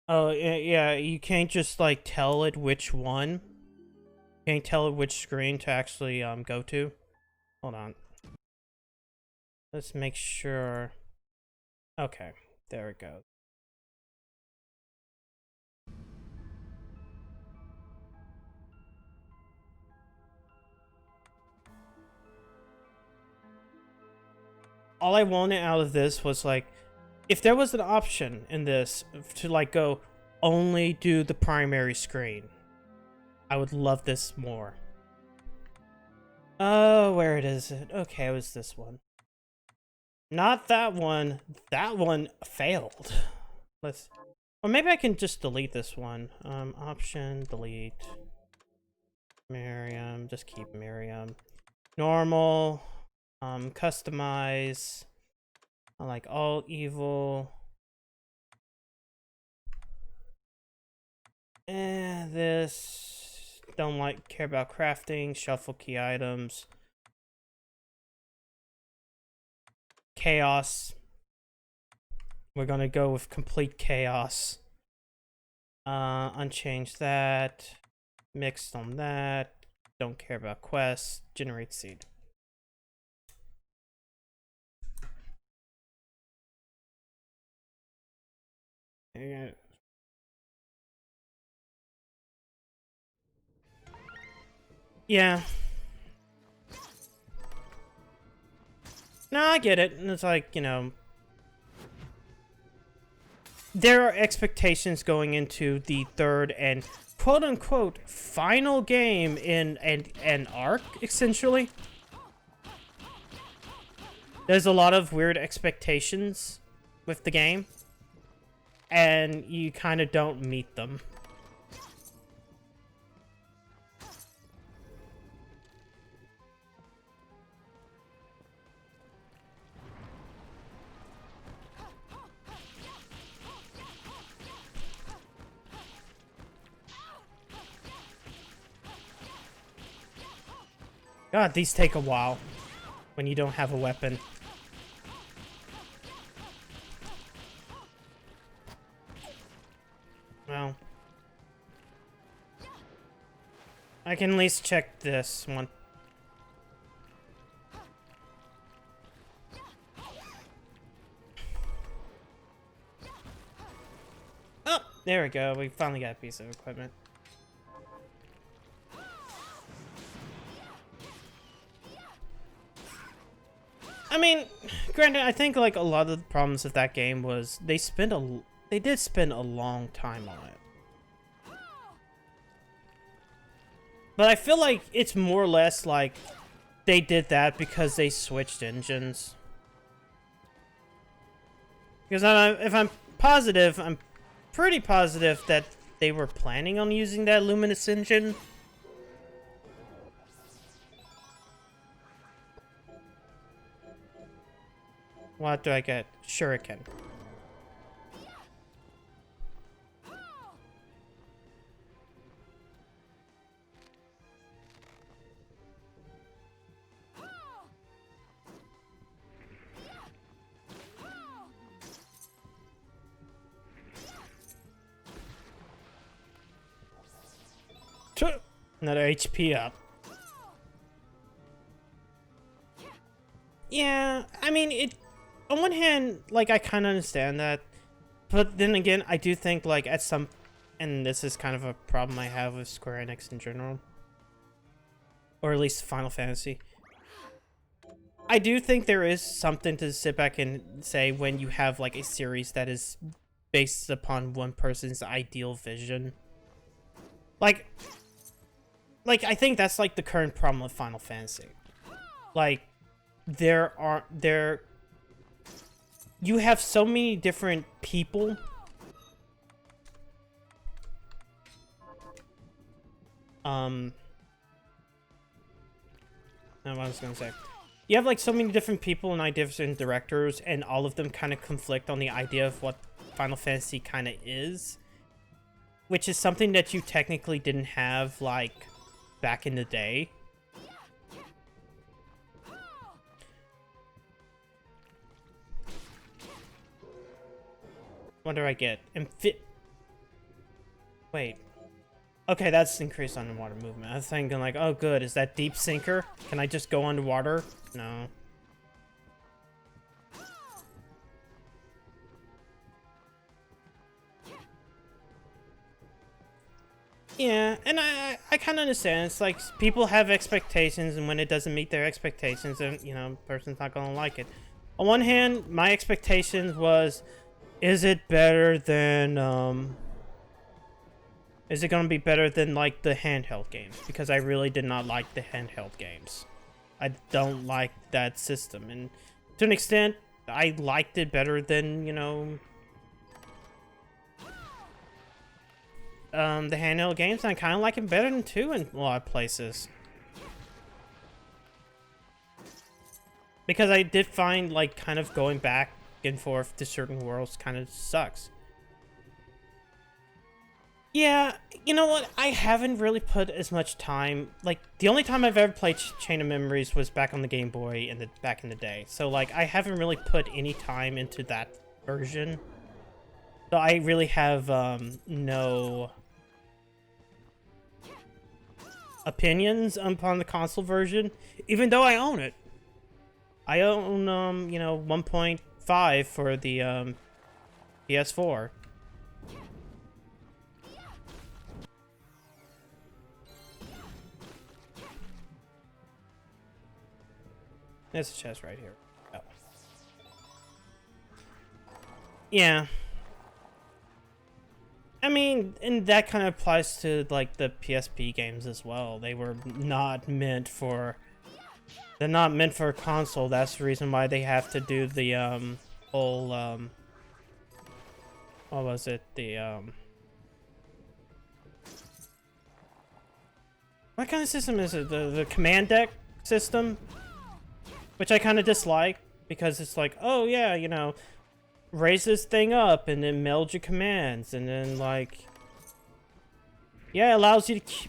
Oh, yeah, you can't just, like, tell it which one. You can't tell it which screen to actually, go to. Hold on. Let's make sure. Okay, there it goes. All I wanted out of this was, like, if there was an option in this to, like, go only do the primary screen, I would love this more. Oh, where is it? Okay, it was this one. Not that one. That one failed. Let's... Or maybe I can just delete this one. Option, delete. Miriam, just keep Miriam. Normal. Customize. I like all evil. This. Don't like, care about crafting. Shuffle key items. Chaos. We're gonna go with complete chaos. Unchange that. Mixed on that. Don't care about quests. Generate seed. Yeah. No, I get it. It's like, you know, there are expectations going into the third and quote-unquote final game in an arc, essentially. There's a lot of weird expectations with the game, and you kind of don't meet them. God, these take a while when you don't have a weapon. Well, I can at least check this one. Oh, there we go. We finally got a piece of equipment. I mean, granted, I think like a lot of the problems with that game was they did spend a long time on it. But I feel like it's more or less like they did that because they switched engines. Because if I'm positive, I'm pretty positive that they were planning on using that Luminous engine. What do I get? Shuriken. Another HP up. Yeah, I mean, it. On one hand, like, I kind of understand that. But then again, I do think, like, at some... And this is kind of a problem I have with Square Enix in general. Or at least Final Fantasy. I do think there is something to sit back and say when you have, like, a series that is based upon one person's ideal vision. Like, I think that's, like, the current problem with Final Fantasy. Like, you have so many different people no, what I was gonna say. You have like so many different people and different directors, and all of them kind of conflict on the idea of what Final Fantasy kind of is, which is something that you technically didn't have like back in the day. What do I get? Wait. Okay, that's increased underwater movement. I was thinking like, oh good, is that deep sinker? Can I just go underwater? No. Yeah, and I kind of understand. It's like people have expectations, and when it doesn't meet their expectations, then, you know, person's not gonna like it. On one hand, my expectations was, is it better than, is it gonna be better than, like, the handheld games? Because I really did not like the handheld games. I don't like that system, and to an extent, I liked it better than, you know, the handheld games, and I kind of like it better than 2 in a lot of places. Because I did find, like, kind of going back and forth to certain worlds kind of sucks. Yeah, you know what? I haven't really put as much time. Like, the only time I've ever played Chain of Memories was back on the Game Boy back in the day. So, like, I haven't really put any time into that version. So I really have, no opinions upon the console version, even though I own it. I own, you know, 1.5 for the, PS4. There's a chest right here. Oh. Yeah. I mean, and that kind of applies to, like, the PSP games as well. They were not meant for... They're not meant for a console. That's the reason why they have to do the, whole, what was it? The, what kind of system is it? The command deck system? Which I kind of dislike, because it's like, oh yeah, you know, raise this thing up and then meld your commands, and then, like, yeah, it allows you to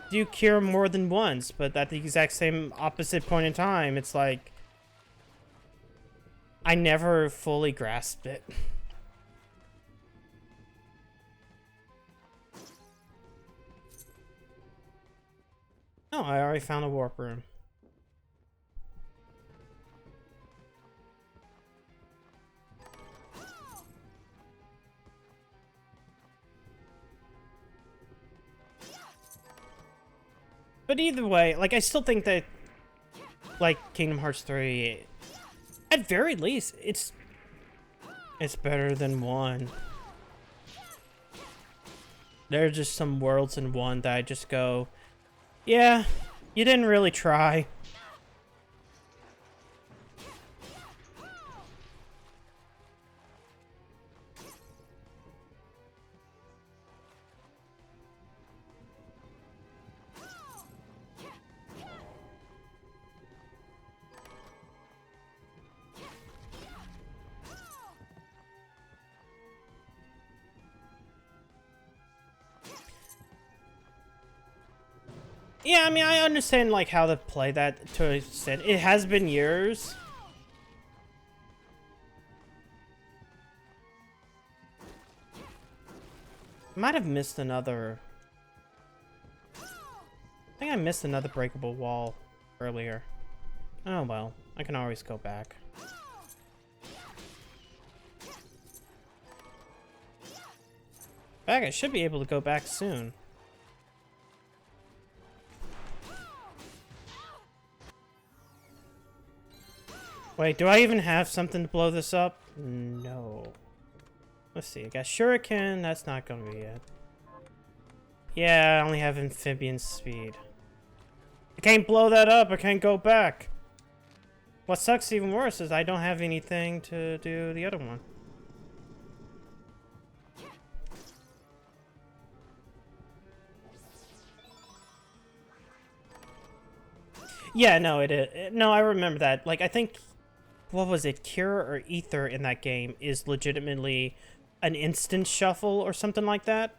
do cure more than once, but at the exact same opposite point in time, it's like, I never fully grasped it. Oh, I already found a warp room. But either way, like, I still think that, like, Kingdom Hearts 3, at very least, it's better than 1. There are just some worlds in 1 that I just go, yeah, you didn't really try. Yeah, I mean, I understand, like, how to play that to an extent. It has been years. Might have missed another... I think I missed another breakable wall earlier. Oh well, I can always go back. I should be able to go back soon. Wait, do I even have something to blow this up? No. Let's see, I got Shuriken, that's not gonna be it. Yeah, I only have amphibian speed. I can't blow that up, I can't go back. What sucks even worse is I don't have anything to do the other one. Yeah, no, it is. No, I remember that. Like, I think, what was it, Cure or Ether in that game is legitimately an instant shuffle or something like that.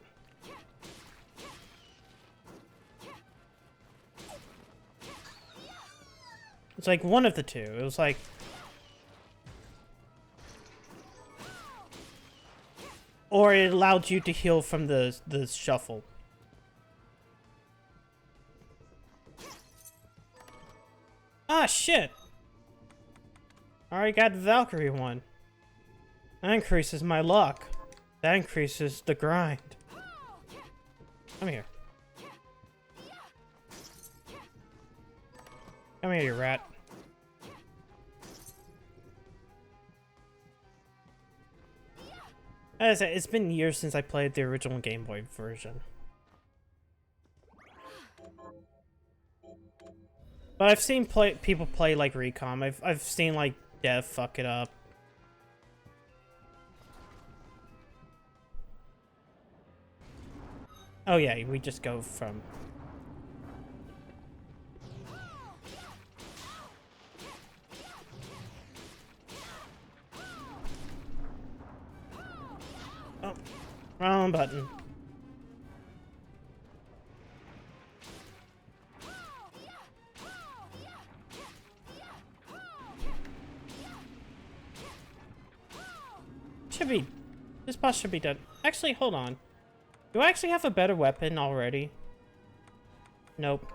It's like one of the two. It was like... or it allowed you to heal from the shuffle. Ah, shit! Already got the Valkyrie one. That increases my luck. That increases the grind. Come here. Come here, you rat. As I said, it's been years since I played the original Game Boy version. But I've seen people play like Recom. I've seen like Dev fuck it up. Oh yeah, we just go from... Oh, wrong button. Should be... This boss should be done. Actually, hold on. Do I actually have a better weapon already? Nope.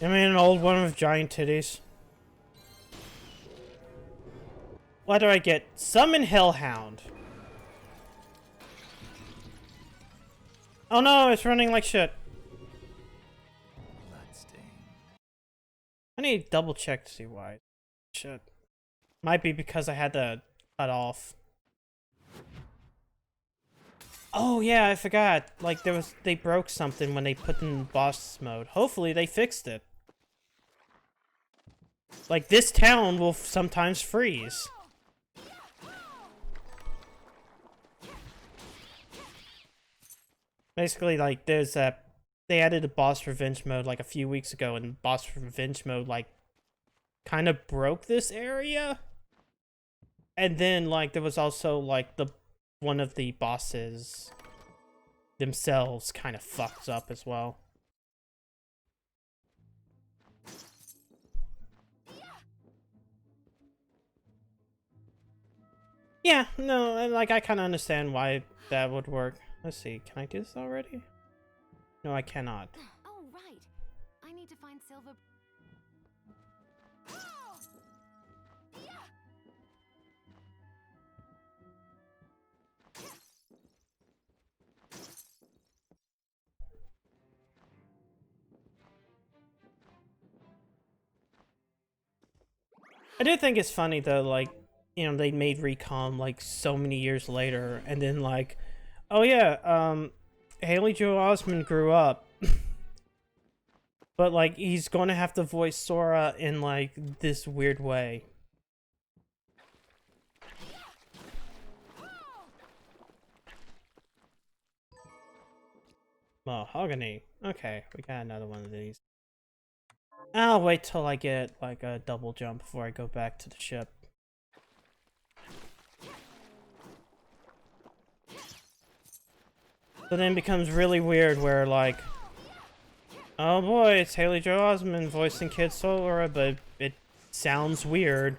I mean, an old one with giant titties. What do I get? Summon Hellhound. Oh no, it's running like shit. Bloodstained. I need to double check to see why. Shit. Might be because I had to cut off. Oh yeah, I forgot. Like they broke something when they put in boss mode. Hopefully they fixed it. Like this town will sometimes freeze. Basically, like, there's a... They added a boss revenge mode, like, a few weeks ago, and boss revenge mode, like, kind of broke this area. And then, like, there was also, like, one of the bosses themselves kind of fucked up as well. Yeah, no, and, like, I kind of understand why that would work. Let's see, can I do this already? No, I cannot. Oh, right. I need to find silver. I do think it's funny though, like, you know, they made Recon like so many years later, and then like, oh yeah, Haley Joel Osment grew up. But like, he's gonna have to voice Sora in like this weird way. Mahogany. Okay, we got another one of these. I'll wait till I get like a double jump before I go back to the ship. So then it becomes really weird where like, oh boy, it's Haley Joel Osment voicing Kid Sora, but it sounds weird.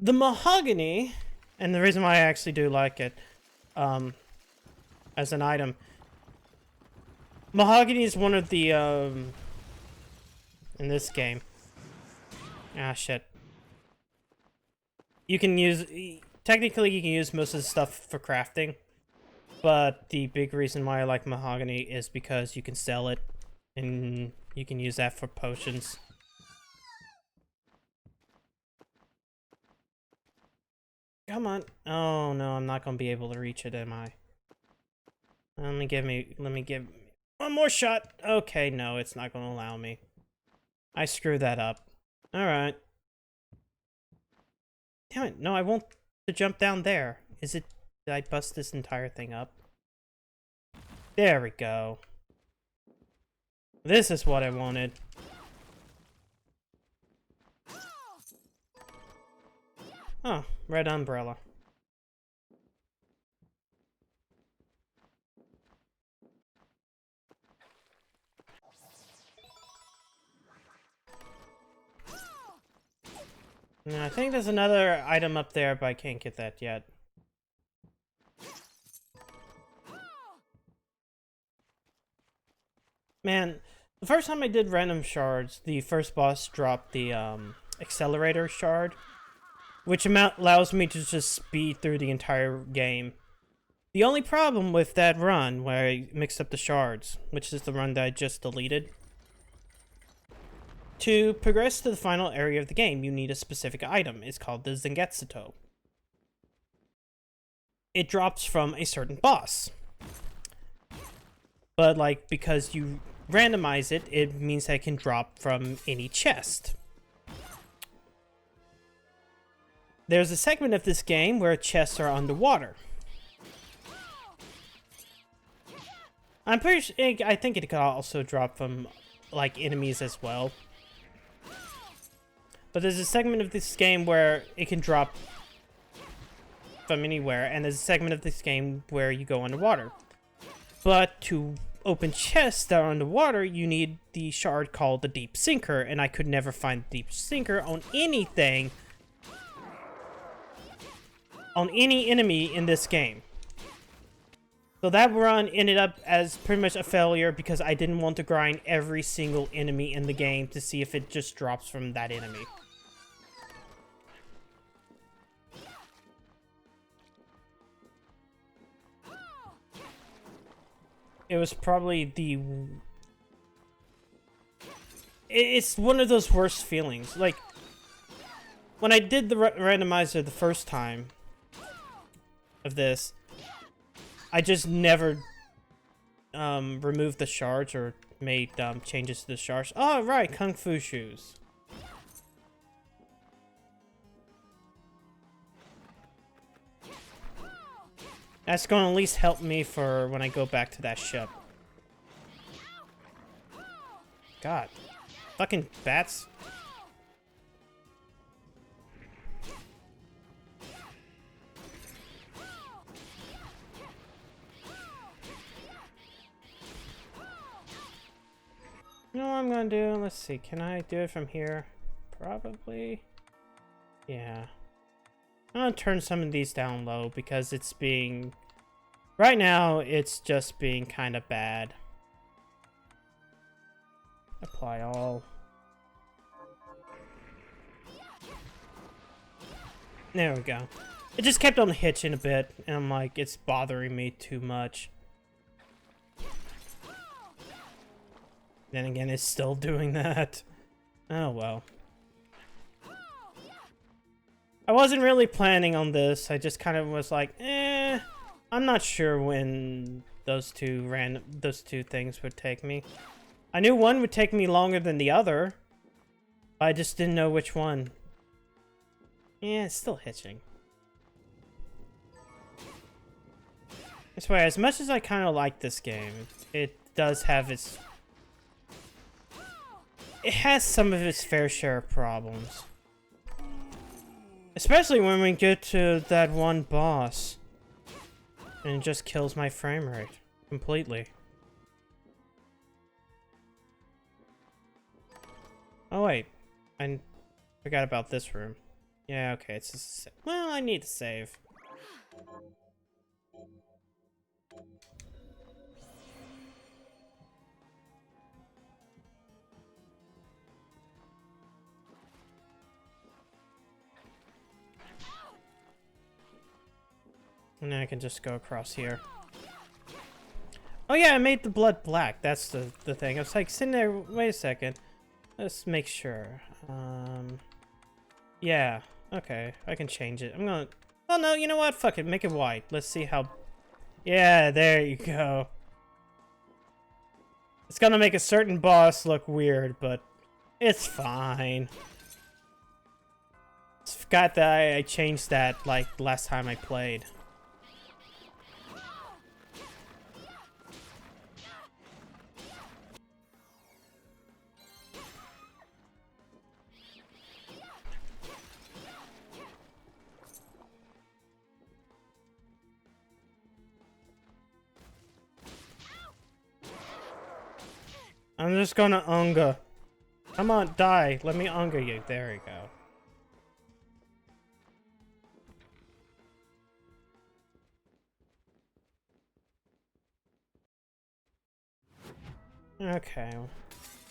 The Mahogany, and the reason why I actually do like it, as an item, Mahogany is one of the, in this game. Ah, shit. You can use, technically you can use most of the stuff for crafting, but the big reason why I like Mahogany is because you can sell it, and you can use that for potions. Come on. Oh no, I'm not gonna be able to reach it, am I? Let me give one more shot. Okay, no, it's not gonna allow me. I screwed that up. Alright. Damn it, no, I won't to jump down there. Is it, did I bust this entire thing up? There we go. This is what I wanted. Oh, red umbrella. No, I think there's another item up there, but I can't get that yet. Man, the first time I did random shards, the first boss dropped the accelerator shard, which allows me to just speed through the entire game. The only problem with that run, where I mixed up the shards, which is the run that I just deleted, to progress to the final area of the game, you need a specific item. It's called the Zangetsuto. It drops from a certain boss. But, like, because you randomize it, it means that it can drop from any chest. There's a segment of this game where chests are underwater. I'm pretty sure, I think it could also drop from, like, enemies as well. But there's a segment of this game where it can drop from anywhere, and there's a segment of this game where you go underwater. But to open chests that are underwater, you need the shard called the Deep Sinker, and I could never find the Deep Sinker on anything, on any enemy in this game. So that run ended up as pretty much a failure because I didn't want to grind every single enemy in the game to see if it just drops from that enemy. It was probably the... It's one of those worst feelings. Like, when I did the randomizer the first time of this, I just never removed the shards or made changes to the shards. Oh, right, Kung Fu shoes. That's going to at least help me for when I go back to that ship. God. Fucking bats. You know what I'm gonna do? Let's see. Can I do it from here? Probably. Yeah. I'm gonna turn some of these down low because it's being... Right now, it's just being kind of bad. Apply all. There we go. It just kept on hitching a bit, and I'm like, it's bothering me too much. Then again, it's still doing that. Oh well. I wasn't really planning on this. I just kind of was like, I'm not sure when those two things would take me. I knew one would take me longer than the other. I just didn't know which one. Yeah, it's still hitching. That's why, as much as I kind of like this game, it does have its... It has some of its fair share of problems. Especially when we get to that one boss. And it just kills my frame rate. Completely. Oh wait. I forgot about this room. Yeah, okay, it's a well, I need to save. And then I can just go across here. Oh yeah, I made the blood black. That's the thing. I was like sitting there, wait a second. Let's make sure. Yeah, okay. I can change it. I'm gonna... Oh no, you know what? Fuck it, make it white. Let's see how... Yeah, there you go. It's gonna make a certain boss look weird, but it's fine. I forgot that I changed that, like, last time I played. I'm just gonna unga. Come on, die. Let me unga you. There we go. Okay.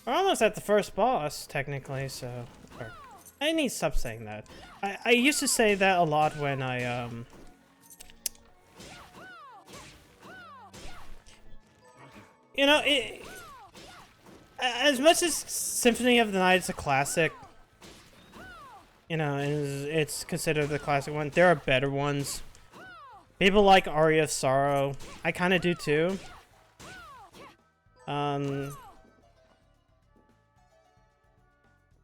We're almost at the first boss, technically, so... I need to stop saying that. I used to say that a lot when I, You know, as much as Symphony of the Night is a classic, you know, it's considered the classic one, there are better ones. People like Aria of Sorrow. I kind of do too.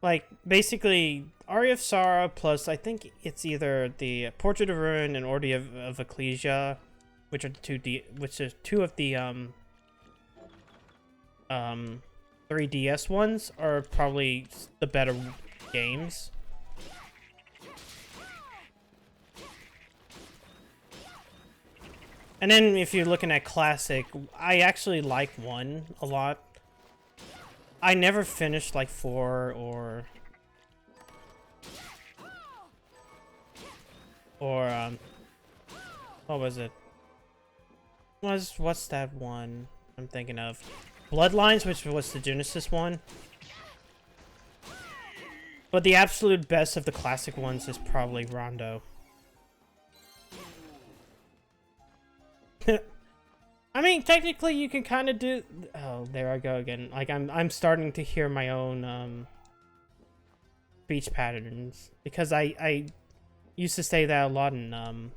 Like, basically, Aria of Sorrow plus, I think it's either the Portrait of Ruin and Order of Ecclesia, which are two of the 3DS ones, are probably the better games. And then if you're looking at classic, I actually like 1 a lot. I never finished like 4 or what was it? What's that one I'm thinking of? Bloodlines, which was the Genesis one. But the absolute best of the classic ones is probably Rondo. I mean, technically, you can kind of do. Oh, there I go again. Like I'm starting to hear my own speech patterns because I used to say that a lot in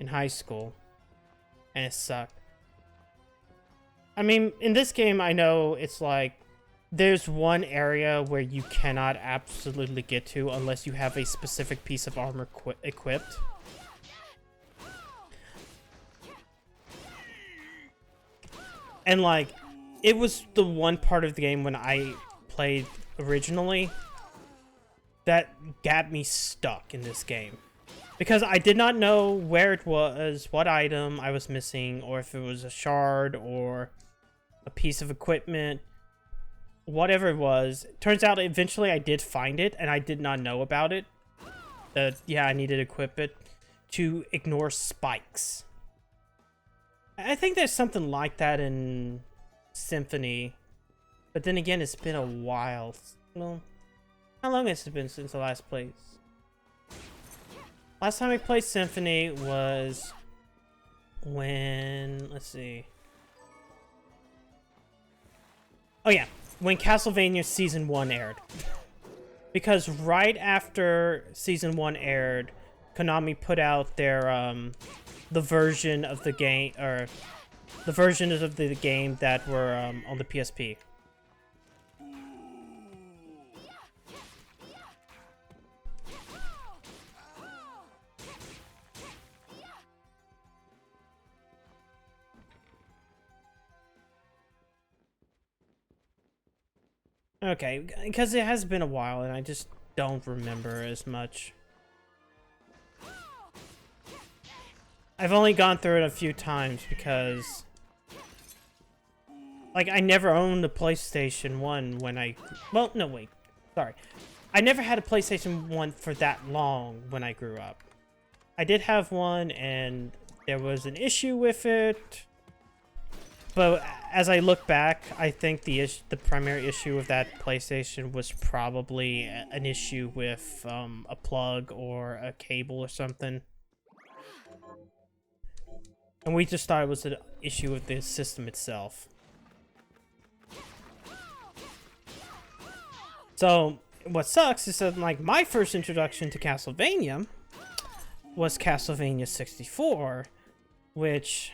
high school, and it sucked. I mean, in this game, I know it's like there's one area where you cannot absolutely get to unless you have a specific piece of armor equipped. And, like, it was the one part of the game when I played originally that got me stuck in this game. Because I did not know where it was, what item I was missing, or if it was a shard or a piece of equipment, whatever it was. Turns out eventually I did find it, and I did not know about it. Yeah, I needed to equip it to ignore spikes. I think there's something like that in Symphony, but then again, it's been a while. Well, how long has it been since I last played? Last time I played Symphony was when, let's see. Oh yeah, when Castlevania Season 1 aired. Because right after Season 1 aired, Konami put out their, the version of the game, or the versions of the game that were on the PSP. Okay, because it has been a while and I just don't remember as much. I've only gone through it a few times because, like, I never owned a PlayStation 1 when I... Well, no, wait. Sorry. I never had a PlayStation 1 for that long when I grew up. I did have one, and there was an issue with it. But as I look back, I think the primary issue of that PlayStation was probably an issue with a plug or a cable or something. And we just thought it was an issue with the system itself. So, what sucks is that, like, my first introduction to Castlevania was Castlevania 64, which...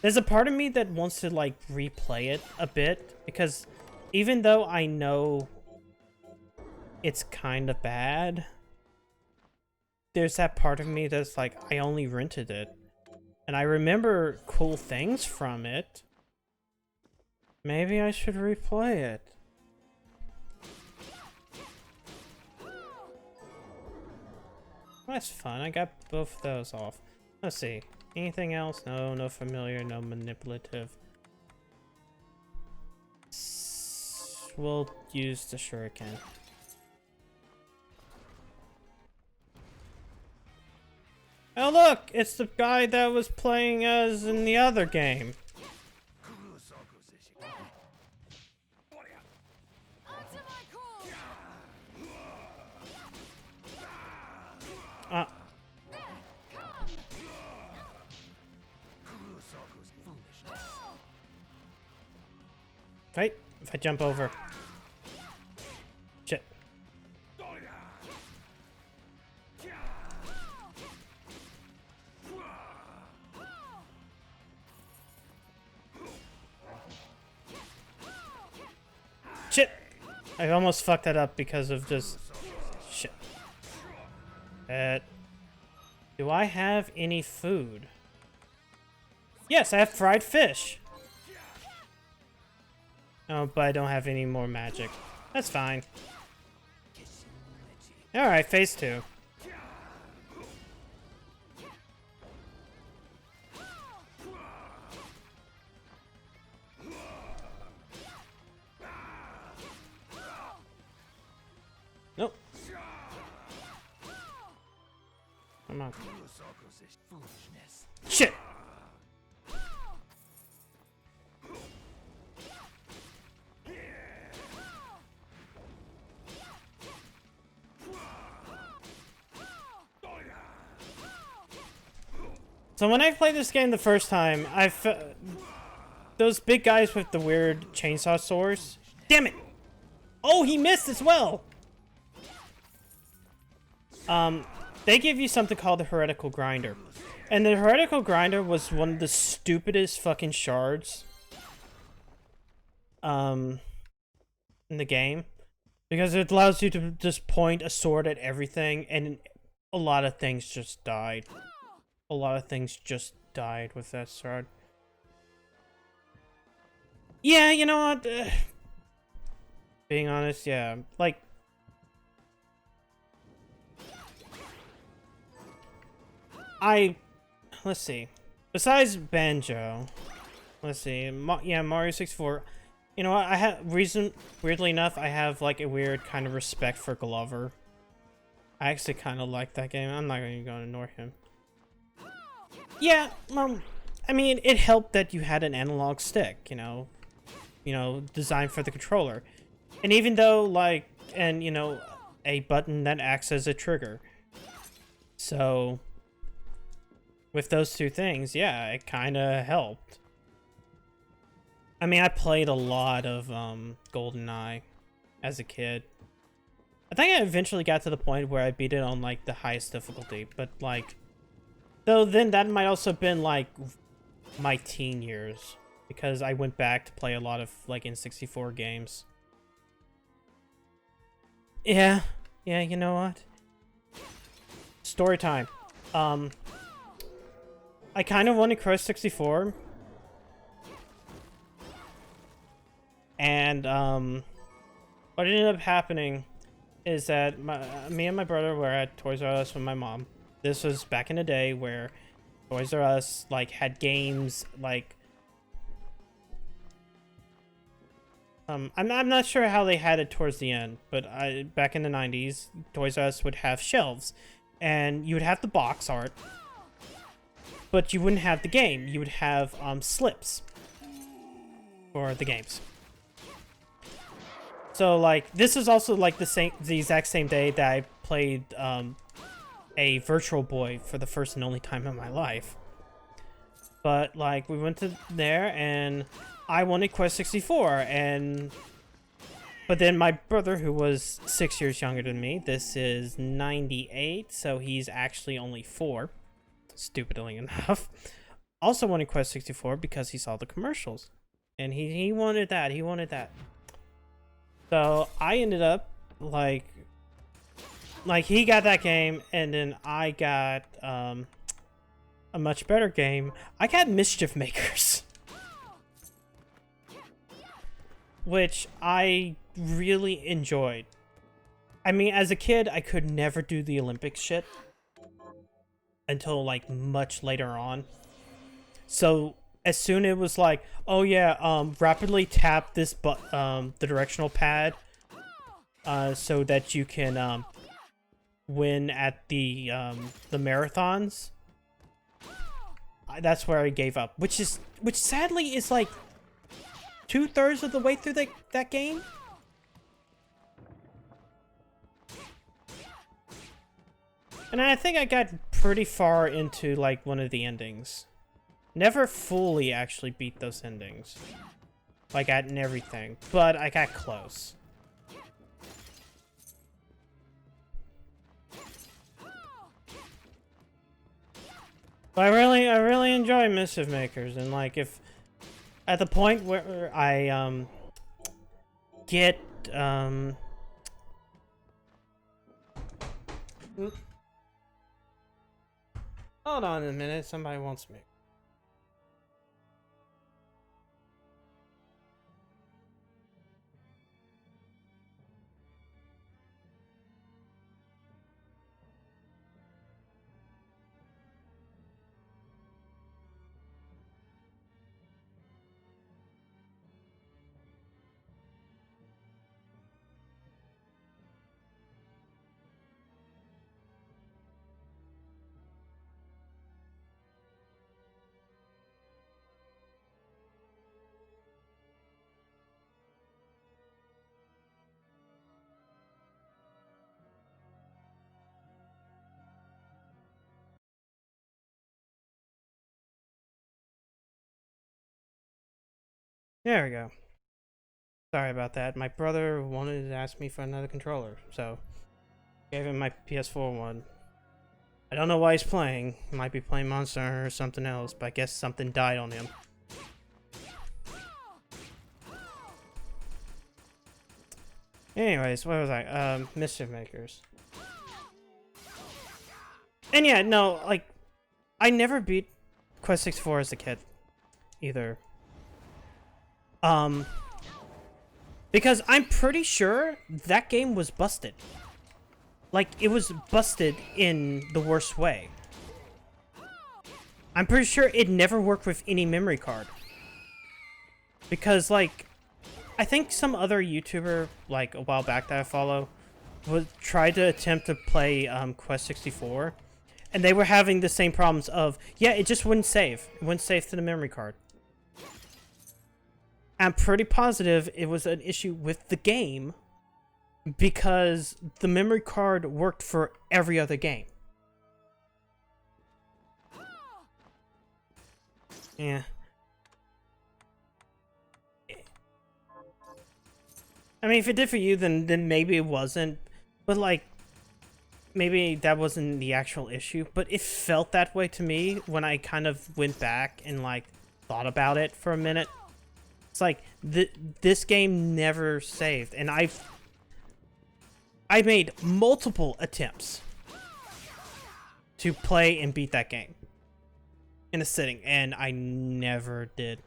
There's a part of me that wants to, like, replay it a bit, because even though I know it's kind of bad, there's that part of me that's like, I only rented it. And I remember cool things from it. Maybe I should replay it. That's fun. I got both of those off. Let's see. Anything else? No, no familiar, no manipulative. we'll use the shuriken. Oh look, it's the guy that was playing as in the other game. Right? If I jump over. Shit. Shit! I almost fucked that up because of just... Shit. Do I have any food? Yes, I have fried fish. Oh, but I don't have any more magic. That's fine. Alright, phase 2. Nope. Come on. Shit! So when I played this game the first time, those big guys with the weird chainsaw swords. Damn it! Oh, he missed as well! They give you something called the heretical grinder. And the heretical grinder was one of the stupidest fucking shards in the game. Because it allows you to just point a sword at everything, and a lot of things just died. A lot of things just died with that sword. Yeah, you know what? Being honest, yeah. Like... Let's see. Besides Banjo... Let's see. Yeah, Mario 64. You know what? Weirdly enough, I have like a weird kind of respect for Glover. I actually kind of like that game. I'm not even going to ignore him. Yeah, I mean, it helped that you had an analog stick, you know, designed for the controller. And even though, like, and, you know, a button that acts as a trigger. So, with those two things, yeah, it kind of helped. I mean, I played a lot of, GoldenEye as a kid. I think I eventually got to the point where I beat it on, like, the highest difficulty, but, like... Though then that might also have been like my teen years, because I went back to play a lot of like N64 games. Yeah, you know what? Story time. I kind of wanted Crush 64. And what ended up happening is that me and my brother were at Toys R Us with my mom. This was back in the day where Toys R Us like had games like I'm not sure how they had it towards the end, but back in the 90s, Toys R Us would have shelves, and you would have the box art, but you wouldn't have the game. You would have slips for the games. So like this is also like the exact same day that I played a Virtual Boy for the first and only time in my life. But like we went to there and I wanted Quest 64, but then my brother, who was 6 years younger than me, this is 98, so he's actually only 4, stupidly enough, also wanted Quest 64 because he saw the commercials. And he wanted that, So I ended up like he got that game, and then I got a much better game. I got Mischief Makers, which I really enjoyed. I mean, as a kid, I could never do the Olympics shit until like much later on. So as soon it was like, oh yeah, rapidly tap this the directional pad, so that you can win at the marathons. That's where I gave up, which sadly is like 2/3 of the way through that game. And I think I got pretty far into like one of the endings. Never fully actually beat those endings, like at everything, but I got close. But I really enjoy Mischief Makers, and like if at the point where I get hold on a minute, somebody wants me. There we go. Sorry about that. My brother wanted to ask me for another controller, so gave him my PS4 one. I don't know why he's playing. He might be playing Monster Hunter or something else, but I guess something died on him. Anyways, what was I? Mischief Makers. And yeah, no, like, I never beat Quest 64 as a kid, either. Because I'm pretty sure that game was busted. Like, it was busted in the worst way. I'm pretty sure it never worked with any memory card. Because, like, I think some other YouTuber, like, a while back that I follow, would try to attempt to play Quest 64, and they were having the same problems of, yeah, it just wouldn't save. It wouldn't save to the memory card. I'm pretty positive it was an issue with the game, because the memory card worked for every other game. Yeah. I mean, if it did for you, then maybe it wasn't. But, like, maybe that wasn't the actual issue. But it felt that way to me when I kind of went back and, like, thought about it for a minute. It's like, this game never saved. And I made multiple attempts to play and beat that game in a sitting, and I never did.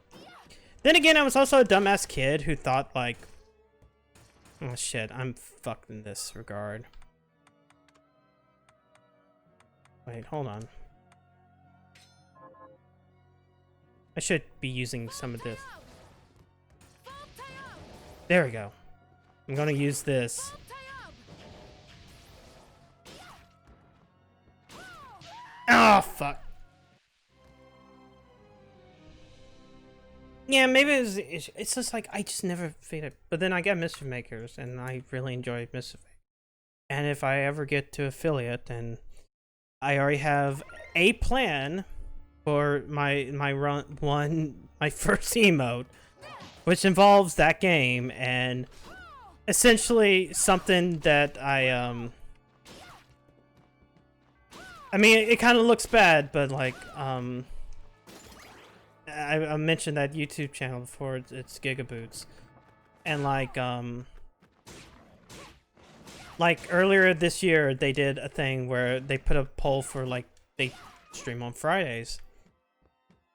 Then again, I was also a dumbass kid who thought, like, oh shit, I'm fucked in this regard. Wait, hold on. I should be using some of this. There we go. I'm gonna use this. Oh, fuck. Yeah, maybe it's just like, I just never figured it. But then I got Mischief Makers, and I really enjoy Mischief Makers. And if I ever get to affiliate, then I already have a plan for my first emote, which involves that game, and essentially something that I mean, it kind of looks bad, but like, I mentioned that YouTube channel before, it's Gigaboots, and like earlier this year, they did a thing where they put a poll for, like, they stream on Fridays.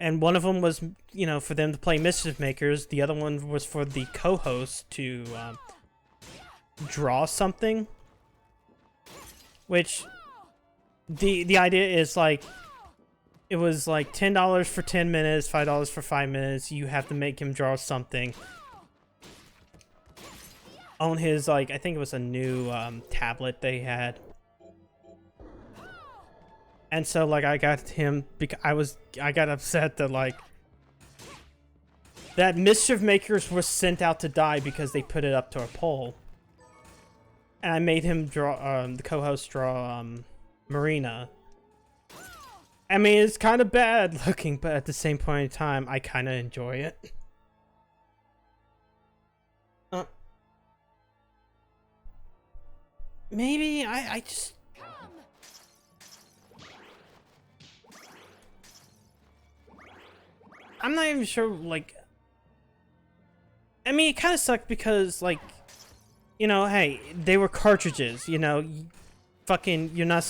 And one of them was, you know, for them to play Mischief Makers. The other one was for the co-host to draw something. Which, the idea is, like, it was like $10 for 10 minutes, $5 for 5 minutes. You have to make him draw something on his, like, I think it was a new tablet they had. And so, like, I got him because I got upset that, like, that Mischief Makers was sent out to die because they put it up to a poll. And I made him draw, the co-host draw, Marina. I mean, it's kind of bad looking, but at the same point in time, I kind of enjoy it. Maybe I just... I'm not even sure, like... I mean, it kind of sucked because, like, you know, hey, they were cartridges, you know, fucking, you're not...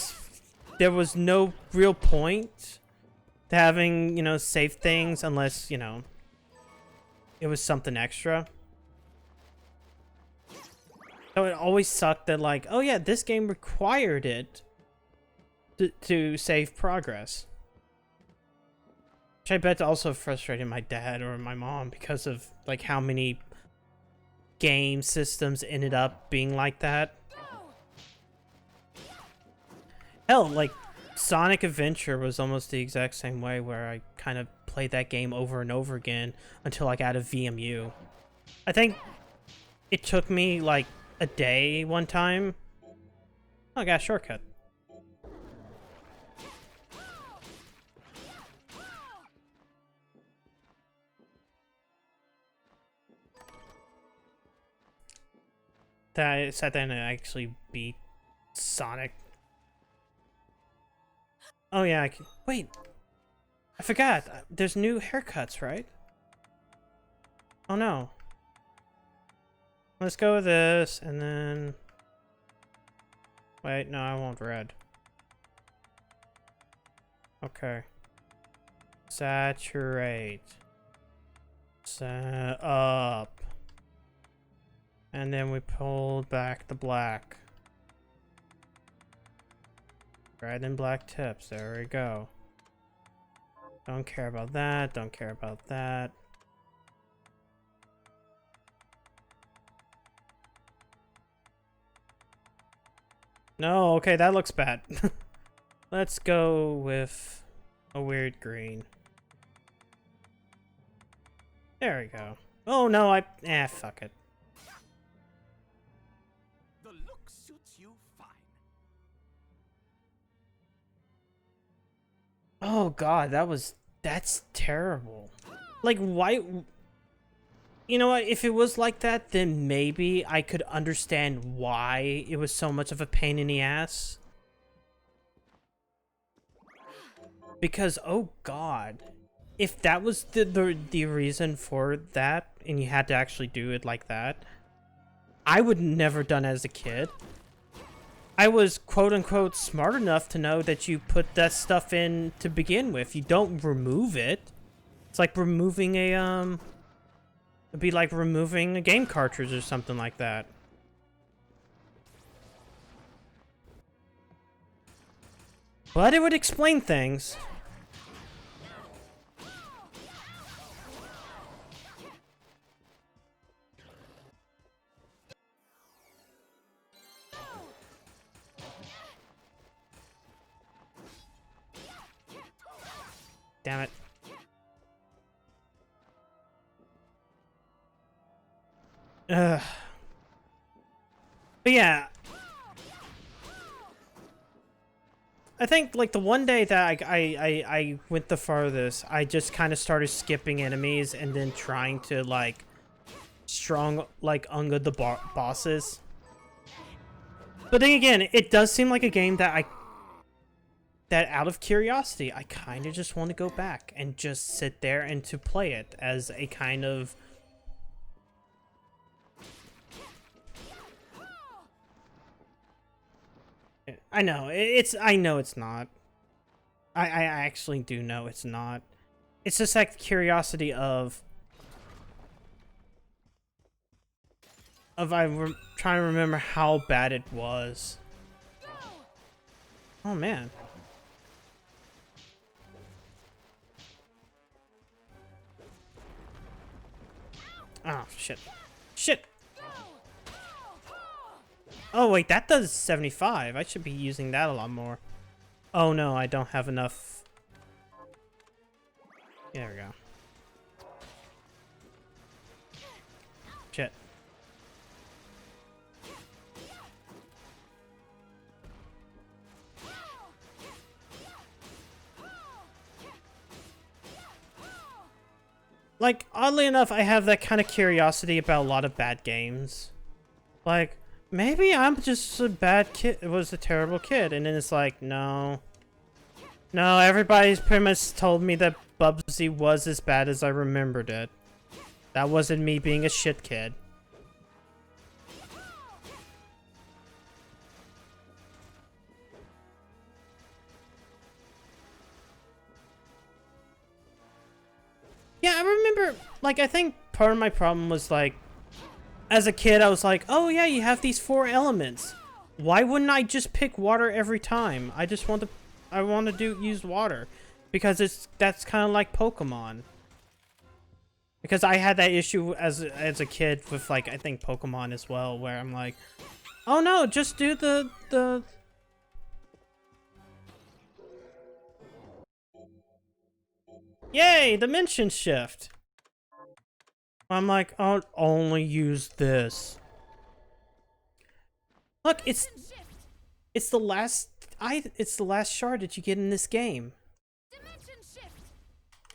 There was no real point to having, you know, save things unless, you know, it was something extra. So it always sucked that, like, oh yeah, this game required it to save progress. Which I bet also frustrated my dad or my mom because of, like, how many game systems ended up being like that. Hell, like, Sonic Adventure was almost the exact same way, where I kind of played that game over and over again until I got a VMU. I think it took me, like, a day one time. Oh, I got a shortcut. That I sat down and actually beat Sonic. Oh yeah, I can... Wait! I forgot! There's new haircuts, right? Oh no. Let's go with this, and then... Wait, no, I want red. Okay. Saturate. Up. And then we pulled back the black. Red and black tips, there we go. Don't care about that, don't care about that. No, okay, that looks bad. Let's go with a weird green. There we go. Oh no, fuck it. The look suits you fine. Oh god, that's terrible. Like, why? You know what, if it was like that, then maybe I could understand why it was so much of a pain in the ass. Because, oh god, if that was the reason for that, and you had to actually do it like that, I would never done it as a kid. I was quote-unquote smart enough to know that you put that stuff in to begin with. You don't remove it. It's like removing a, it'd be like removing a game cartridge or something like that. But it would explain things. Damn it. Ugh. But yeah. I think, like, the one day that I went the farthest, I just kind of started skipping enemies and then trying to, like, unga the bosses. But then again, it does seem like a game that out of curiosity, I kind of just want to go back and just sit there and to play it as a kind of... I know it's not. I actually do know it's not. It's just like curiosity of trying to remember how bad it was. Oh man. Oh, shit. Shit! Oh, wait, that does 75. I should be using that a lot more. Oh, no, I don't have enough. There we go. Shit. Like, oddly enough, I have that kind of curiosity about a lot of bad games. Like, maybe I'm just a bad kid. It was a terrible kid. And then it's like, no. No, everybody's pretty much told me that Bubsy was as bad as I remembered it. That wasn't me being a shit kid. Yeah, I remember, like, I think part of my problem was, like, as a kid, I was like, oh yeah, you have these 4 elements. Why wouldn't I just pick water every time? I want to use water. Because that's kind of like Pokemon. Because I had that issue as a kid with, like, I think Pokemon as well, where I'm like, oh no, just do the... Yay, dimension shift! I'm like, I'll only use this. Look, it's the last shard that you get in this game.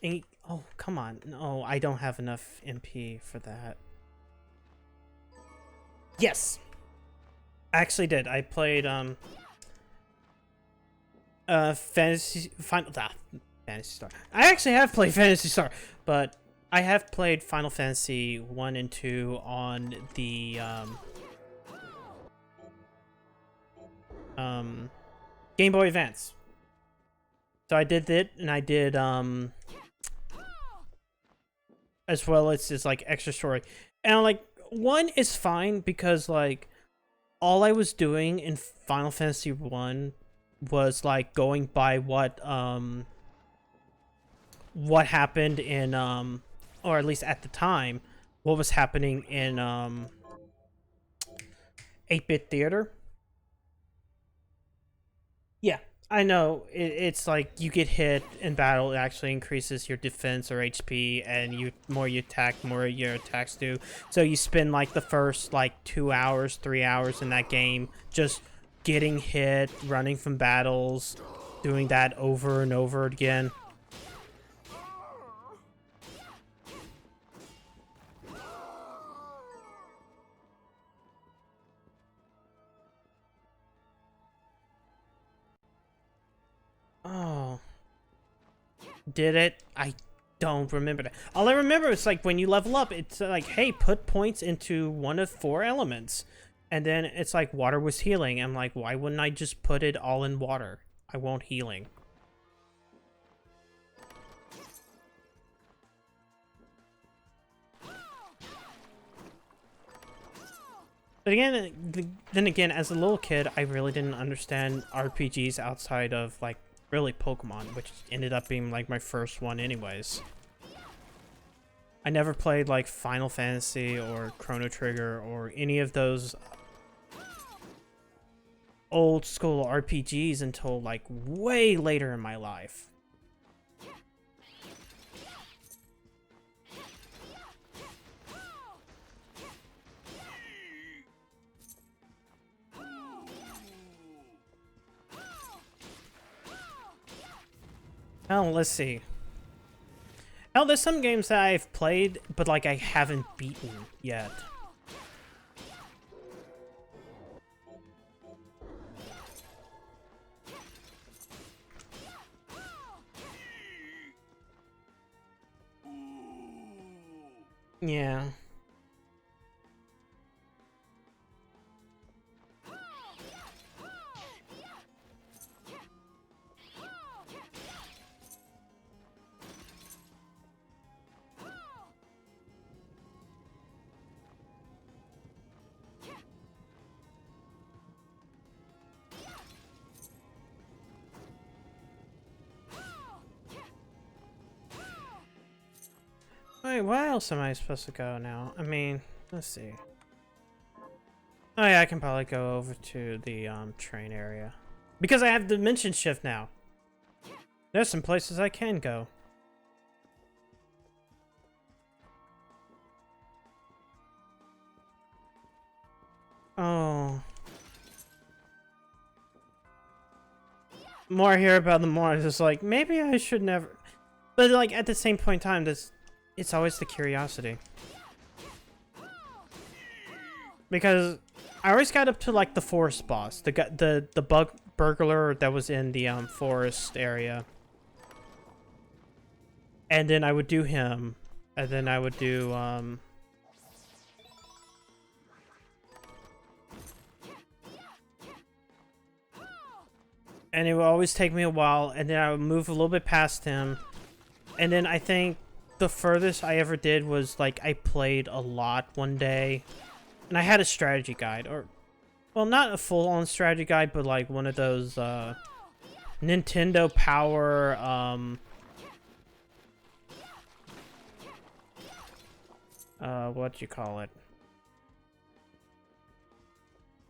And, oh, come on. No, I don't have enough MP for that. Yes! I actually did. I played, Fantasy Star. I actually have played Fantasy Star, but I have played Final Fantasy 1 and 2 on the, Game Boy Advance. So I did it, and I did, as well as just, like, extra story. And, like, 1 is fine because, like, all I was doing in Final Fantasy 1 was, like, going by what happened in, or at least at the time, what was happening in, 8-bit theater. Yeah, I know. It's like you get hit in battle, it actually increases your defense or HP, and more you attack, more your attacks do. So you spend like the first like 2 hours, 3 hours in that game just getting hit, running from battles, doing that over and over again. Oh. Did it? I don't remember that. All I remember is like when you level up, it's like, hey, put points into one of 4 elements. And then it's like water was healing. I'm like, why wouldn't I just put it all in water? I want healing. But again, then again, as a little kid, I really didn't understand RPGs outside of like really Pokemon, which ended up being like my first one anyways. I never played like Final Fantasy or Chrono Trigger or any of those old school RPGs until like way later in my life. Oh, let's see. Hell, there's some games that I've played, but like I haven't beaten yet. Yeah. where else am I supposed to go now? I mean, let's see. Oh yeah, I can probably go over to the train area. Because I have dimension shift now. There's some places I can go. Oh. The more I hear about the more it's just like, maybe I should never. But like at the same point in time, it's always the curiosity. Because I always got up to like the forest boss, the bug burglar that was in the forest area. And then I would do him, and then I would do and it would always take me a while, and then I would move a little bit past him. And then I think the furthest I ever did was like I played a lot one day. And I had a strategy guide, or well, not a full-on strategy guide, but like one of those Nintendo Power what you call it?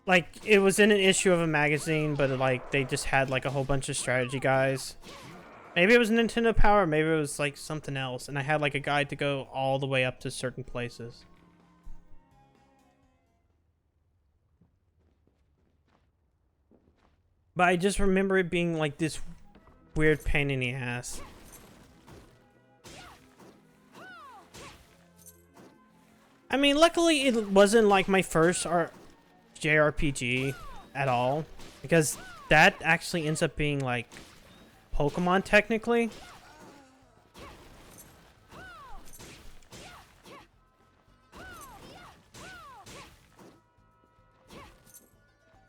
Like, it was in an issue of a magazine, but like they just had like a whole bunch of strategy guides. Maybe it was Nintendo Power, maybe it was like something else, and I had like a guide to go all the way up to certain places. But I just remember it being like this weird pain in the ass. I mean, luckily it wasn't like my first JRPG at all, because that actually ends up being like Pokemon technically.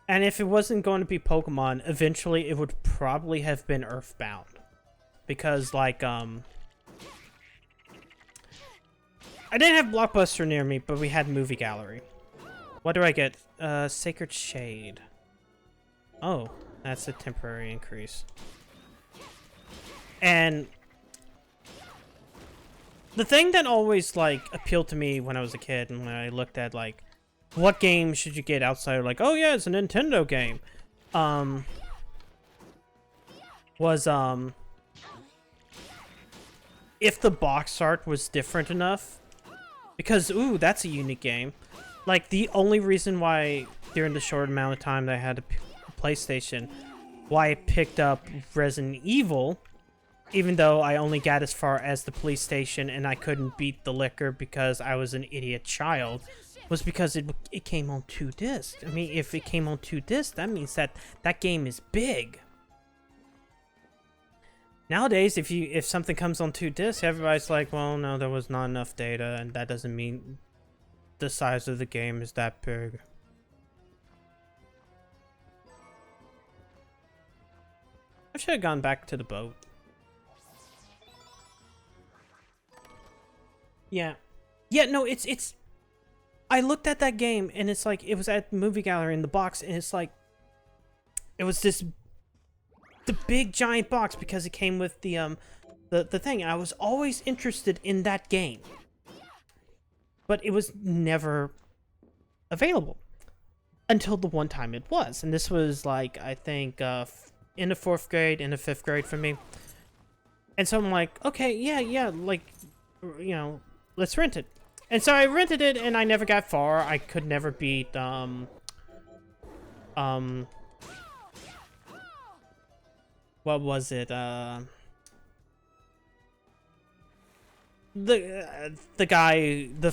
And if it wasn't going to be Pokemon, eventually it would probably have been Earthbound. Because, like, I didn't have Blockbuster near me, but we had Movie Gallery. What do I get? Sacred Shade. Oh, that's a temporary increase. And the thing that always, like, appealed to me when I was a kid, and when I looked at, like, what game should you get outside of like, oh yeah, it's a Nintendo game, was if the box art was different enough, because ooh, that's a unique game. Like, the only reason why during the short amount of time that I had a PlayStation, why I picked up Resident Evil, even though I only got as far as the police station and I couldn't beat the liquor because I was an idiot child, was because it came on 2 discs. I mean, if it came on 2 discs, that means that that game is big. Nowadays, if something comes on 2 discs, everybody's like, well, no, there was not enough data, and that doesn't mean the size of the game is that big. I should have gone back to the boat. Yeah. Yeah, no, it's I looked at that game, and it's like, it was at Movie Gallery in the box, and it's like, it was the big giant box because it came with the thing. I was always interested in that game, but it was never available until the one time it was. And this was like, I think, in the 4th grade, in the 5th grade for me. And so I'm like, okay, yeah, like, you know, let's rent it. And so I rented it, and I never got far. I could never beat, what was it? The guy, the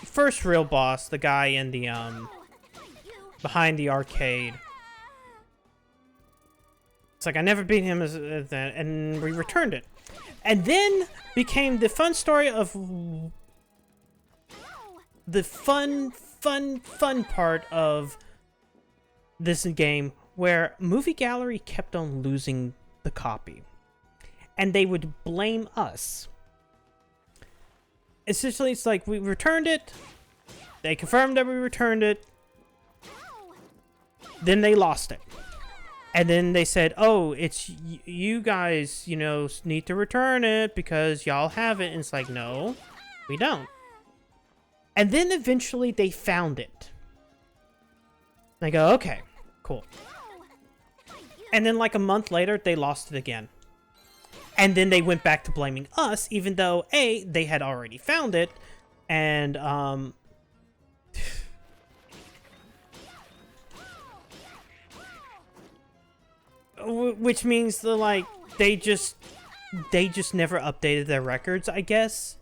first real boss, the guy in the, behind the arcade. It's like, I never beat him as that, and we returned it. And then became the fun story of the fun part of this game, where Movie Gallery kept on losing the copy, and they would blame us. Essentially, it's like, we returned it, they confirmed that we returned it, then they lost it, and then they said, oh, it's you guys, you know, need to return it because y'all have it. And it's like, no, We don't. And then eventually they found it. I go, okay, cool. And then like a month later, they lost it again. And then they went back to blaming us, even though, A, they had already found it, and, which means that, like, they just never updated their records, I guess.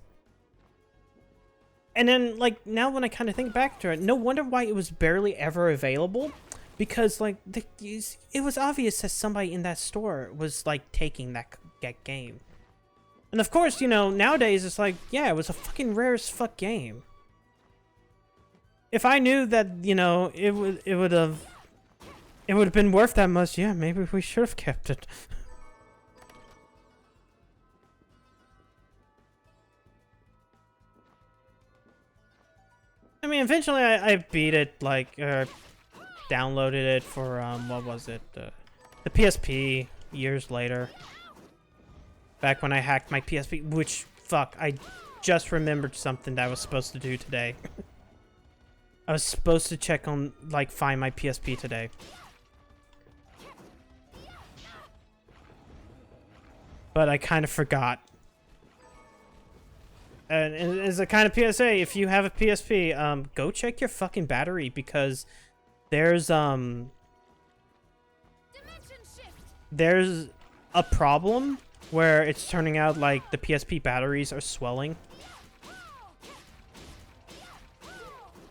And then, like, now when I kind of think back to it, no wonder why it was barely ever available. Because, like, it was obvious that somebody in that store was, like, taking that game. And of course, you know, nowadays it's like, yeah, it was a fucking rare as fuck game. If I knew that, you know, it would have been worth that much, yeah, maybe we should have kept it. I mean, eventually I beat it, like, downloaded it for, what was it? The PSP years later. Back when I hacked my PSP, which, fuck, I just remembered something that I was supposed to do today. I was supposed to check on, like, find my PSP today. But I kind of forgot. And as a kind of PSA, if you have a PSP, go check your fucking battery, because there's a problem where it's turning out like the PSP batteries are swelling.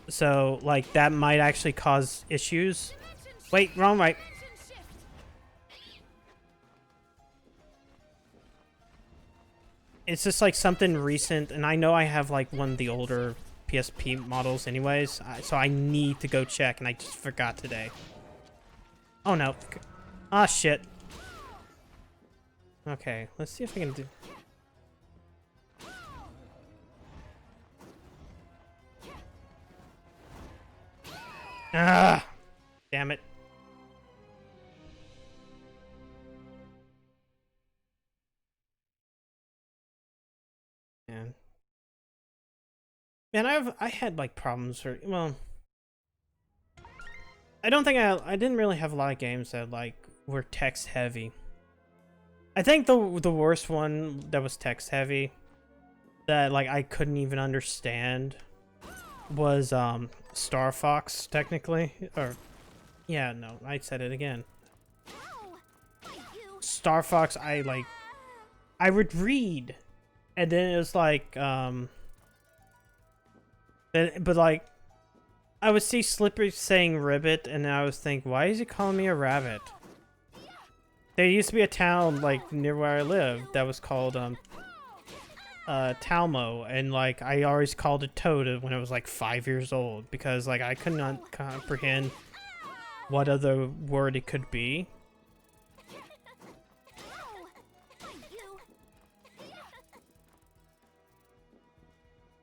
So like that might actually cause issues. Wait, wrong way. It's just like something recent, and I know I have like one of the older PSP models anyways, so I need to go check, and I just forgot today. Oh no. Ah, shit. Okay, let's see if I can do... Ah! Damn it. Man, I had like problems for, well, I don't think I didn't really have a lot of games that like were text heavy. I think the worst one that was text heavy that like I couldn't even understand was Star Fox, technically. Or yeah, no, I said it again. Star Fox, I would read, and then it was like but like I would see Slippery saying ribbit, and I was thinking, why is he calling me a rabbit? There used to be a town like near where I lived that was called Talmo, and like I always called it Toad when I was like 5 years old, because like I could not comprehend what other word it could be.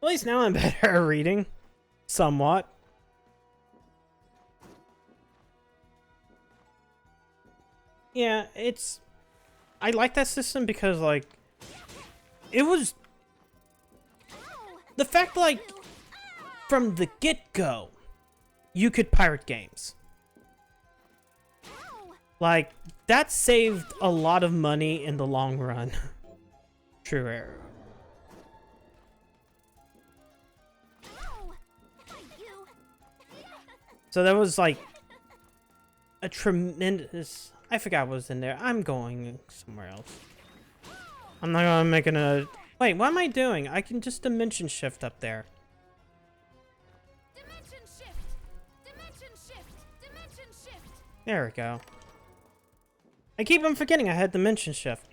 At least now I'm better at reading, somewhat. Yeah, I like that system because, like, it was... The fact, like, from the get-go, you could pirate games. Like, that saved a lot of money in the long run. True error. So that was, like, a tremendous... I forgot what was in there. I'm going somewhere else. I'm not gonna make a... Wait, what am I doing? I can just dimension shift up there. Dimension shift. Dimension shift. Dimension shift. There we go. I keep on forgetting I had dimension shift.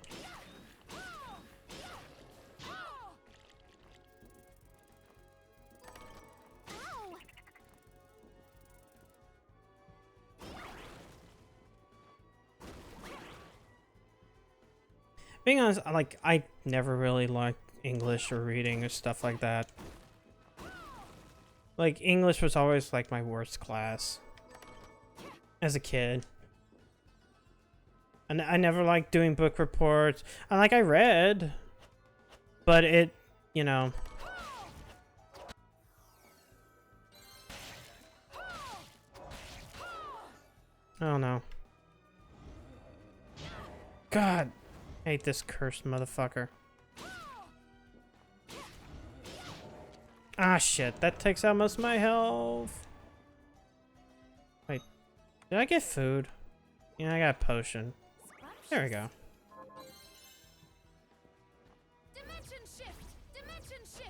Being honest, like, I never really liked English or reading or stuff like that. Like, English was always, like, my worst class as a kid. And I never liked doing book reports. I read, but it, you know, Oh no. God. I hate this cursed motherfucker. Ah shit, that takes out most of my health. Wait, did I get food? Yeah, I got a potion. There we go. Dimension shift. Dimension shift.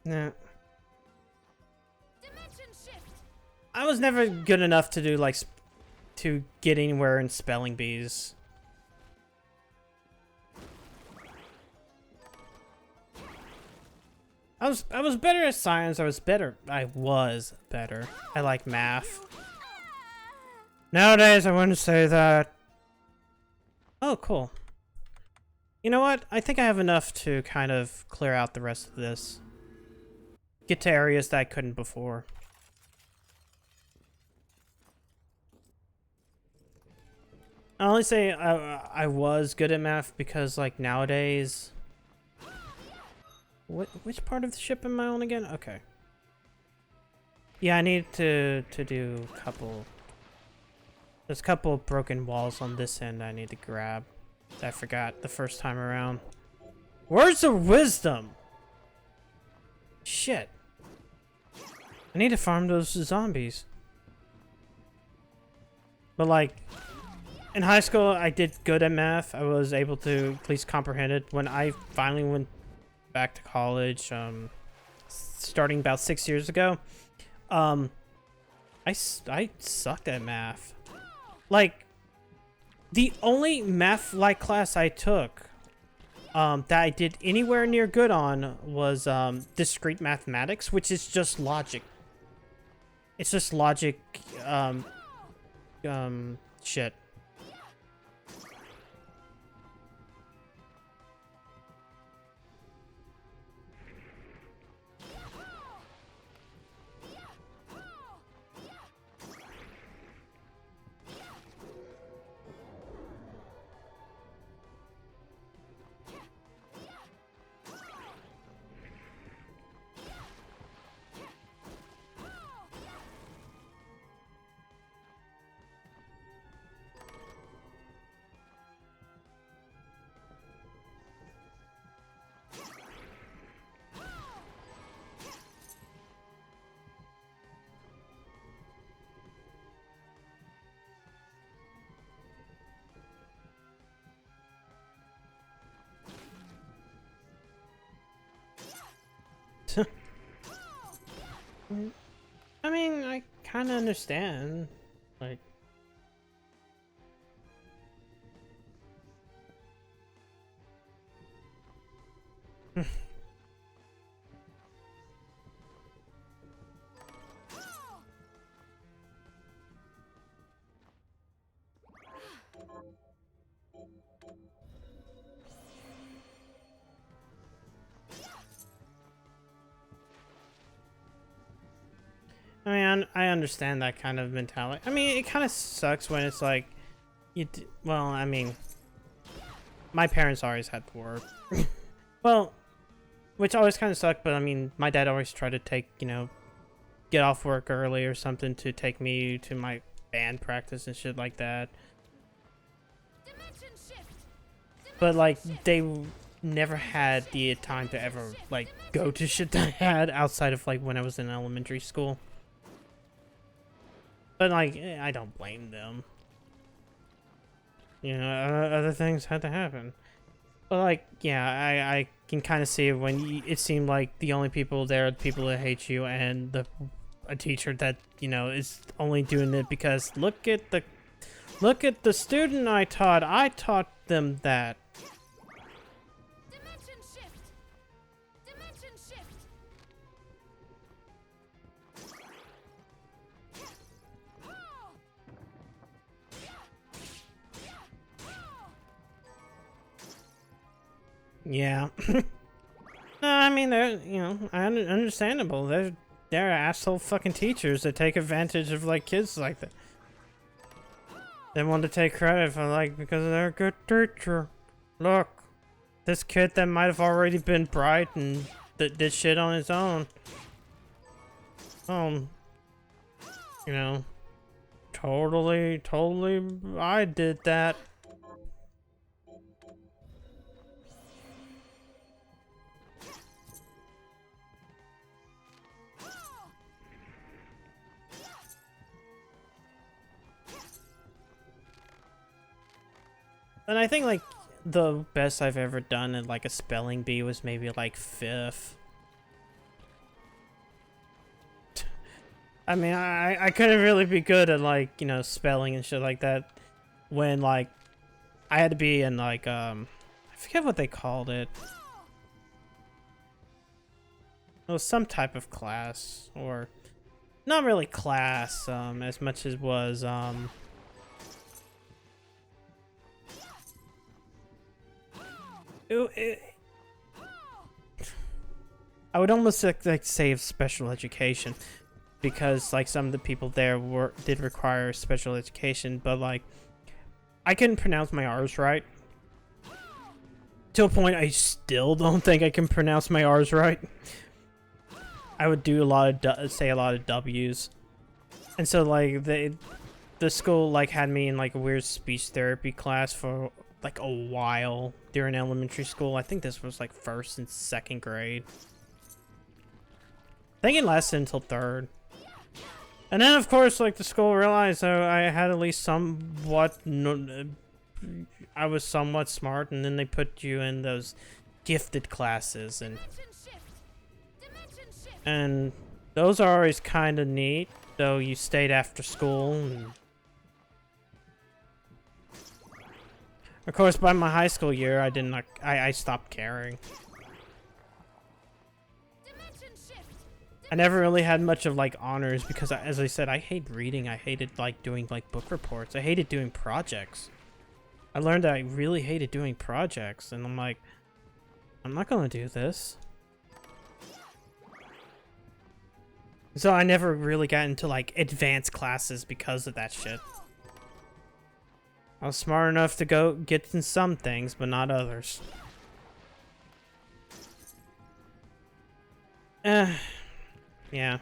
Nah. Dimension shift. I was never good enough to do like to get anywhere in spelling bees. I was better at science. I was better. I like math. Nowadays, I wouldn't say that. Oh, cool. You know what? I think I have enough to kind of clear out the rest of this. Get to areas that I couldn't before. I only say I was good at math because, like, nowadays... Which part of the ship am I on again? Okay. Yeah, I need to do a couple... There's a couple of broken walls on this end I need to grab. That I forgot the first time around. Words of wisdom! Shit. I need to farm those zombies. But, like... In high school, I did good at math. I was able to at least comprehend it. When I finally went back to college, starting about 6 years ago, I sucked at math. Like, the only math-like class I took that I did anywhere near good on was discrete mathematics, which is just logic. It's just logic, shit. I mean, I kind of understand. Like... I mean, I understand that kind of mentality. I mean, it kind of sucks when it's like, well, I mean, my parents always had to work. Well, which always kind of sucked, but I mean, my dad always tried to take, you know, get off work early or something to take me to my band practice and shit like that. But, like, they never had the time to ever, like, go to shit that I had outside of, like, when I was in elementary school. But, like, I don't blame them. You know, other things had to happen. But, like, yeah, I can kind of see when it seemed like the only people there are the people that hate you and a teacher that, you know, is only doing it because look at the student I taught them that. Dimension shift. Dimension shift. Yeah. No, I mean, they're, you know, understandable. They're asshole fucking teachers that take advantage of, like, kids like that. They want to take credit for, like, because they're a good teacher. Look, this kid that might have already been bright and did shit on his own. You know, totally, I did that. And I think, like, the best I've ever done in, like, a spelling bee was maybe, like, 5th. I mean, I couldn't really be good at, like, you know, spelling and shit like that when, like, I had to be in, like, I forget what they called it. It was some type of class, or not really class, as much as was, I would almost like say special education, because like some of the people there did require special education, but like I couldn't pronounce my R's right. To a point I still don't think I can pronounce my R's right. I would do a lot of say a lot of W's, and so like the school like had me in like a weird speech therapy class for like a while during elementary school. I think this was like 1st and 2nd grade. I think it lasted until 3rd. And then of course like the school realized I had at least somewhat I was somewhat smart, and then they put you in those gifted classes, and those are always kind of neat, though you stayed after school. And of course, by my high school year, I stopped caring. I never really had much of like honors because, as I said, I hate reading. I hated like doing like book reports. I hated doing projects. I learned that I really hated doing projects, and I'm like, I'm not gonna do this. So I never really got into like advanced classes because of that shit. I was smart enough to go get in some things, but not others. Yeah.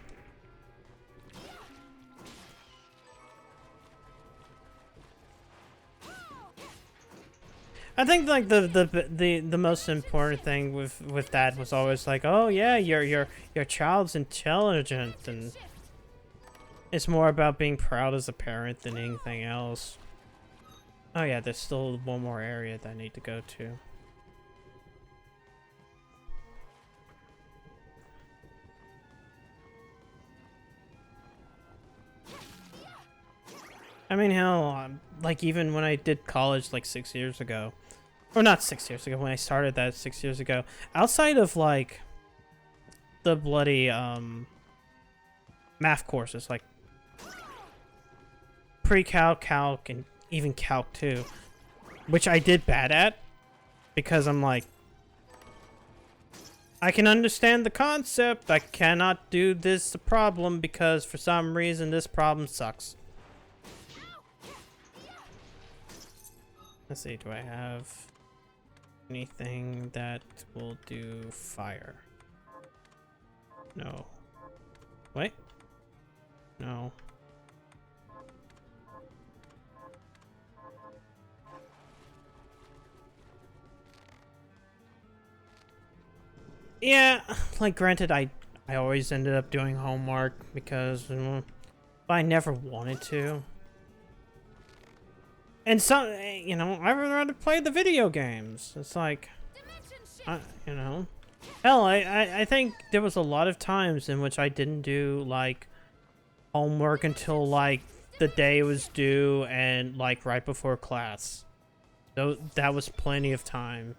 I think like the most important thing with that was always like, oh yeah, your child's intelligent, and it's more about being proud as a parent than anything else. Oh yeah, there's still one more area that I need to go to. I mean, hell, like even when I did college like 6 years ago, or not 6 years ago, when I started that 6 years ago, outside of like the bloody math courses like pre-calc, calc, and even calc 2, which I did bad at because I'm like, I can understand the concept, I cannot do this problem because for some reason this problem sucks. Let's see, do I have anything that will do fire? No. Wait. No. Yeah, like granted, I always ended up doing homework because I never wanted to. And some, you know, I would rather play the video games. It's like, you know, hell, I think there was a lot of times in which I didn't do like homework until like the day was due and like right before class. So that was plenty of times.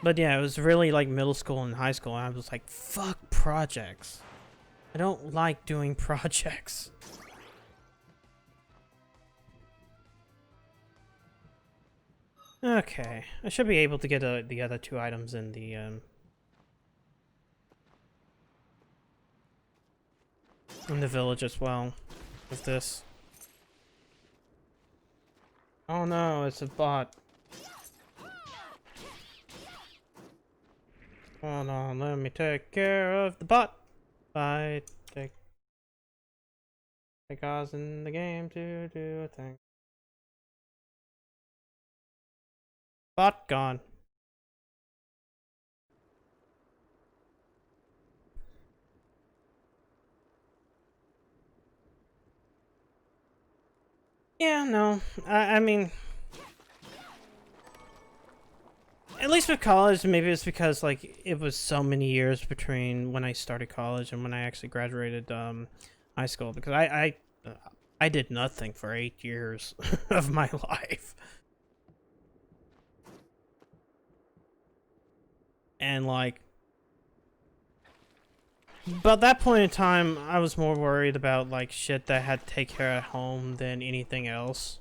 But yeah, it was really like middle school and high school, and I was like, fuck projects. I don't like doing projects. Okay, I should be able to get the other 2 items in the village as well with this. Oh no, it's a bot. Hold on, let me take care of the bot. I take because in the game to do a thing. Bot gone. Yeah, no. I mean, at least with college, maybe it's because like it was so many years between when I started college and when I actually graduated high school. Because I did nothing for 8 years of my life, and like, but at that point in time, I was more worried about like shit that I had to take care at home than anything else.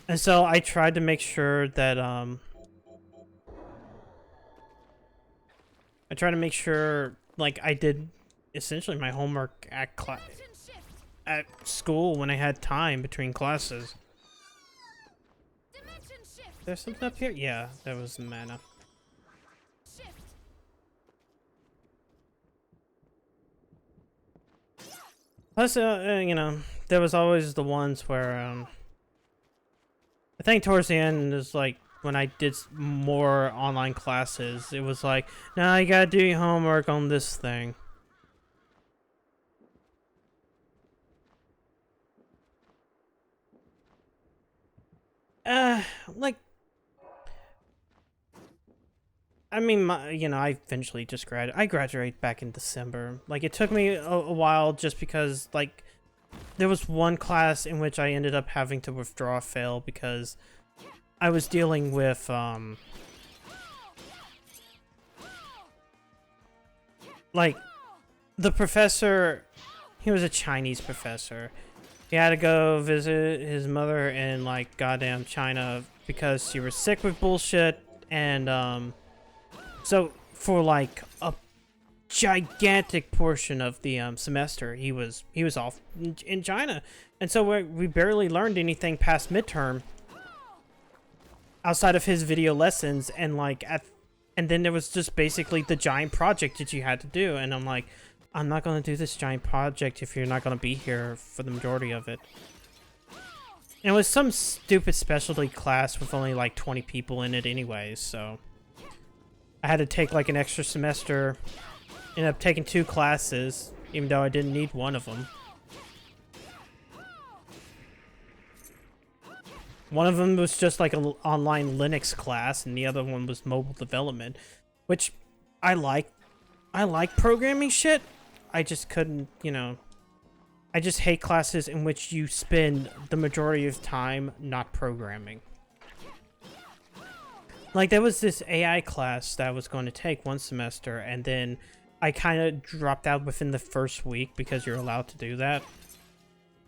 And so I tried to make sure that I try to make sure like I did essentially my homework Dimension shift. at school when I had time between classes. Dimension shift. There's something up here? Yeah, there was mana. Shift. Plus, you know, there was always the ones where I think towards the end is like when I did more online classes, it was like, no, you gotta do your homework on this thing. Like, I mean, you know, I eventually just I graduated back in December. Like, it took me a while just because, like, there was one class in which I ended up having to withdraw fail because I was dealing with, like, the professor, he was a Chinese professor. He had to go visit his mother in, like, goddamn China because she was sick with bullshit, and, so for, like, a gigantic portion of the, semester, he was off in China. And so we barely learned anything past midterm outside of his video lessons, and, like, and then there was just basically the giant project that you had to do, and I'm like, I'm not going to do this giant project if you're not going to be here for the majority of it. And it was some stupid specialty class with only like 20 people in it anyways, so I had to take like an extra semester, ended up taking 2 classes, even though I didn't need one of them. One of them was just like an online Linux class, and the other one was mobile development, which I like. I like programming shit. I just couldn't, you know, I just hate classes in which you spend the majority of time not programming. Like, there was this AI class that I was going to take one semester, and then I kind of dropped out within the first week because you're allowed to do that.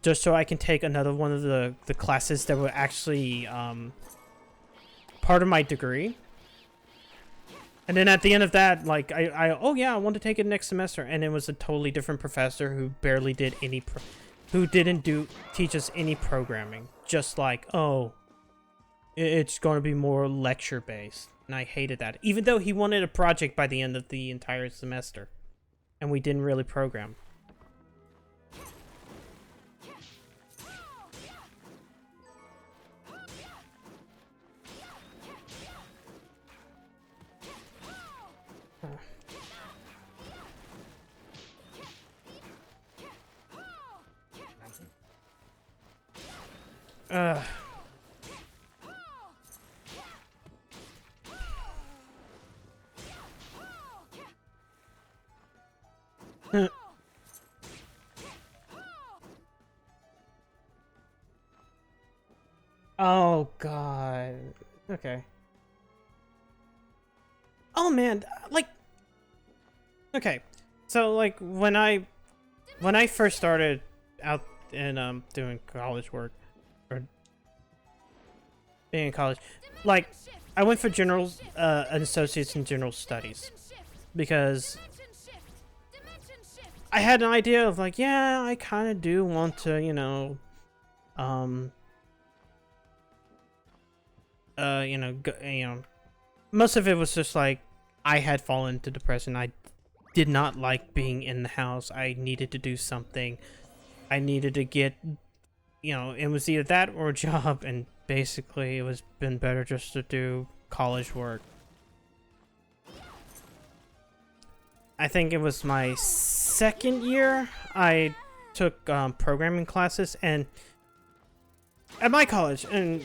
Just so I can take another one of the classes that were actually part of my degree. And then at the end of that, like, oh yeah, I want to take it next semester. And it was a totally different professor who barely did any, who didn't teach us any programming. Just like, oh, it's going to be more lecture based. And I hated that. Even though he wanted a project by the end of the entire semester. And we didn't really program. Oh god. Okay. Oh man, like, okay. So like when I first started out in doing college work, or being in college, like, I went for general an associate's in general studies because I had an idea of like, yeah, I kind of do want to, you know, you know, most of it was just like, I had fallen into depression. I did not like being in the house. I needed to do something. I needed to get, you know, it was either that or a job, and basically it was been better just to do college work. I think it was my second year I took programming classes, and at my college, and